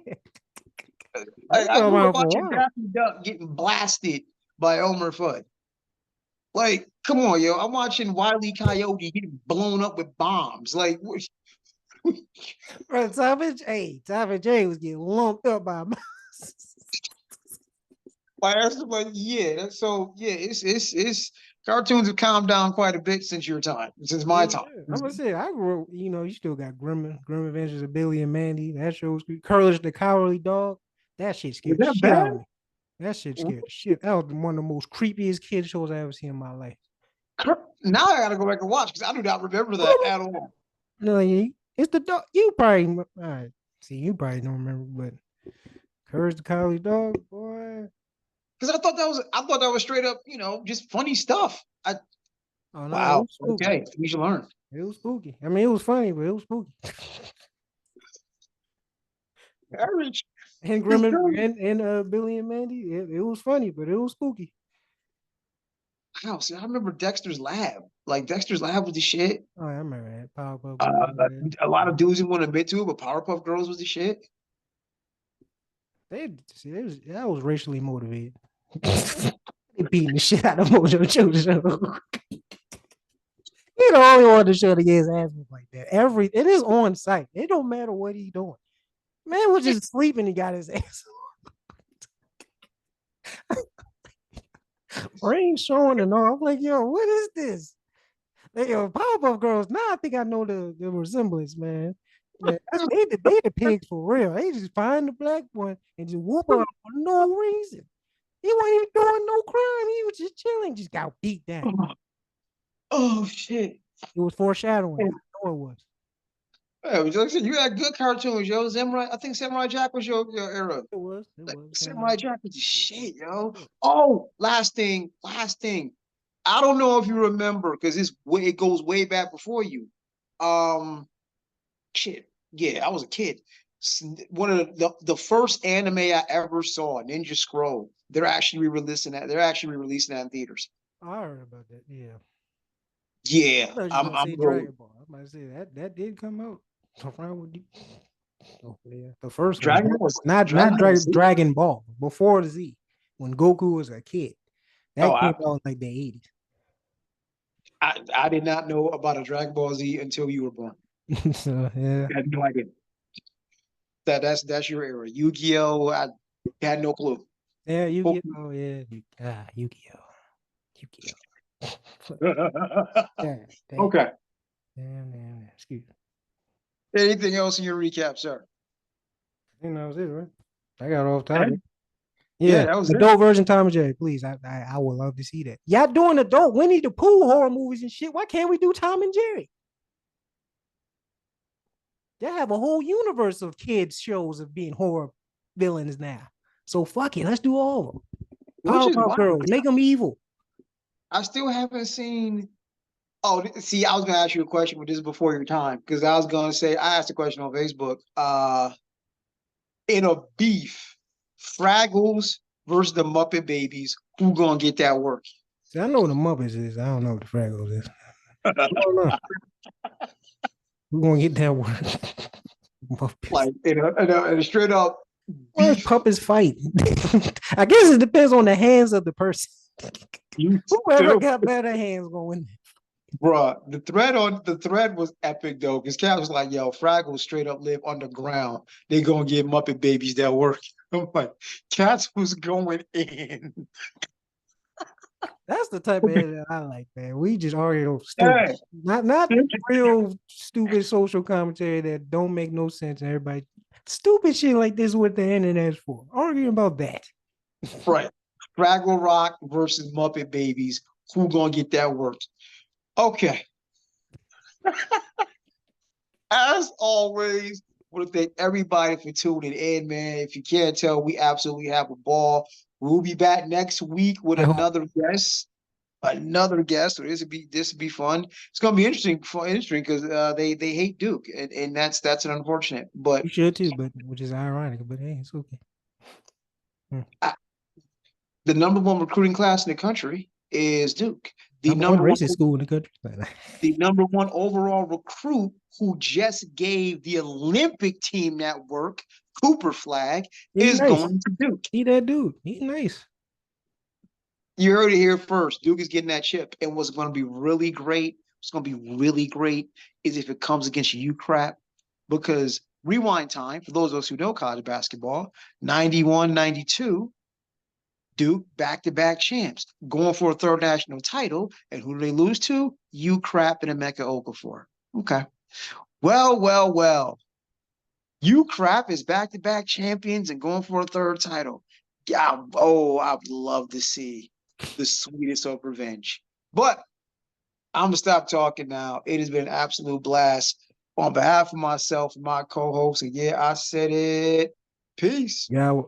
That's I been grew up around for a watching while. Daffy Duck getting blasted by Elmer Fudd. Like, come on, yo. I'm watching Wile E. Coyote getting blown up with bombs. Like, Right, Savage J was getting lumped up by a mouse. like, yeah. So yeah, it's cartoons have calmed down quite a bit since your time, since my Yeah, time. I'm gonna say I grew up, you still got Grim Adventures of Billy and Mandy. That show was good. Courage the Cowardly Dog. That shit Was scared the that shit out of bad? me. That shit scared the shit. That was one of the most creepiest kid shows I ever seen in my life. Now I gotta go back and watch because I do not remember that at all. No, it's the dog. You probably all right. See, you probably don't remember, but Courage the Cowardly Dog, boy. Because I thought that was straight up, just funny stuff. Oh no, it Wow. was spooky. Okay, we should learn. It was spooky. I mean, it was funny, but it was spooky. Courage. And It's Grim and Billy and Mandy, it was funny, but it was spooky. Wow. See, I remember Dexter's Lab. Like Dexter's Lab was the shit. Oh, I remember that. Powerpuff Uh, Girls. a lot of dudes didn't want to admit to it, but Powerpuff Girls was the shit. They see, that was racially motivated. They beating the shit out of Mojo Jojo. He the only one to show the guy's ass like that. It is on site. It don't matter what he doing. Man was just sleeping. He got his ass. Brain showing and all. I'm like, yo, what is this? Yo, Powerpuff Girls. Now I think I know the resemblance, man. Man, they the pigs for real. They just find the black one and just whoop her for no reason. He wasn't even doing no crime. He was just chilling. Just got beat down. Oh shit. It was foreshadowing. I know it was. Yeah, like I said, you had good cartoons, yo. Samurai, I think Samurai Jack was your era. It was. It Like, was. Samurai Jack was the shit, yo. Oh, last thing. I don't know if you remember because it goes way back before you. Um, shit. Yeah, I was a kid. One of the first anime I ever saw, Ninja Scroll. They're actually re-releasing that. They're actually re-releasing that in theaters. I heard about that. Yeah. Yeah, I thought you was gonna I'm say going. Dragon Ball. I might say that did come out around with you. Oh, yeah. The first one. Dragon Ball. Not Dragon Ball Z. Dragon Ball. Before the Z. When Goku was a kid. Oh, That came out in like the 80s. I did not know about a Dragon Ball Z until you were born. So yeah. I had no idea. That's your era. Yu-Gi-Oh! I had no clue. Yeah, Yu-Gi-Oh! Yeah. Yu-Gi-Oh! Yu-Gi-Oh! Yeah, damn. Okay. Damn. Excuse me. Anything else in your recap, sir? I think that was it, right? I got off Hey, topic. Yeah, Yeah, that was it. adult version Tom and Jerry, please. I would love to see that. Y'all doing adult Winnie the Pooh horror movies and shit. Why can't we do Tom and Jerry? They have a whole universe of kids shows of being horror villains now. So fuck it, let's do all of them. Which is Powerpuff wild. Girls, make them evil. I still haven't seen. Oh, see, I was gonna ask you a question, but this is before your time because I was gonna say I asked a question on Facebook. In a beef, Fraggles versus the Muppet Babies, who gonna get that work? See, I know what the Muppets is. I don't know what the Fraggles is. I don't know. We're gonna get that word. Muppets. Like in a straight up Where's beef. puppets fight? I guess it depends on the hands of the person. You Whoever still, got better hands gonna win. bruh. The thread was epic though, because Cat was like, "Yo, Fraggles straight up live underground. They gonna get Muppet Babies that work." I'm like, Cats was going in. That's the type of head that I like, man. We just argue over stupid, Hey. not real stupid social commentary that don't make no sense. And everybody stupid shit like this. What the internet's for? Arguing about that. Right. Fraggle Rock versus Muppet Babies. Who gonna get that worked? Okay. As always, want to thank everybody for tuning in, man. If you can't tell, we absolutely have a ball. We'll be back next week with I hope. another guest. Another guest. So this would be fun. It's gonna be interesting because they hate Duke, and that's an unfortunate. But You should too, but which is ironic. But hey, it's okay. I, the number one recruiting class in the country is Duke. The Number one number one racist school in the country. the number one overall recruit who just gave the Olympic team that work, Cooper Flag, He's is nice. going to Duke. He that dude. He's nice. You heard it here first. Duke is getting that chip. And what's going to be really great, what's going to be really great is if it comes against you crap, because rewind time, for those of us who know college basketball, 91, 92, Duke back-to-back champs, going for a third national title. And who do they lose to? You crap in Emeka Okafor. Okay. Well. You crap is back-to-back champions and going for a third title. Yeah, I would love to see the sweetest of revenge. But I'm gonna stop talking now. It has been an absolute blast. On behalf of myself and my co-host, and yeah, I said it. Peace. Yeah,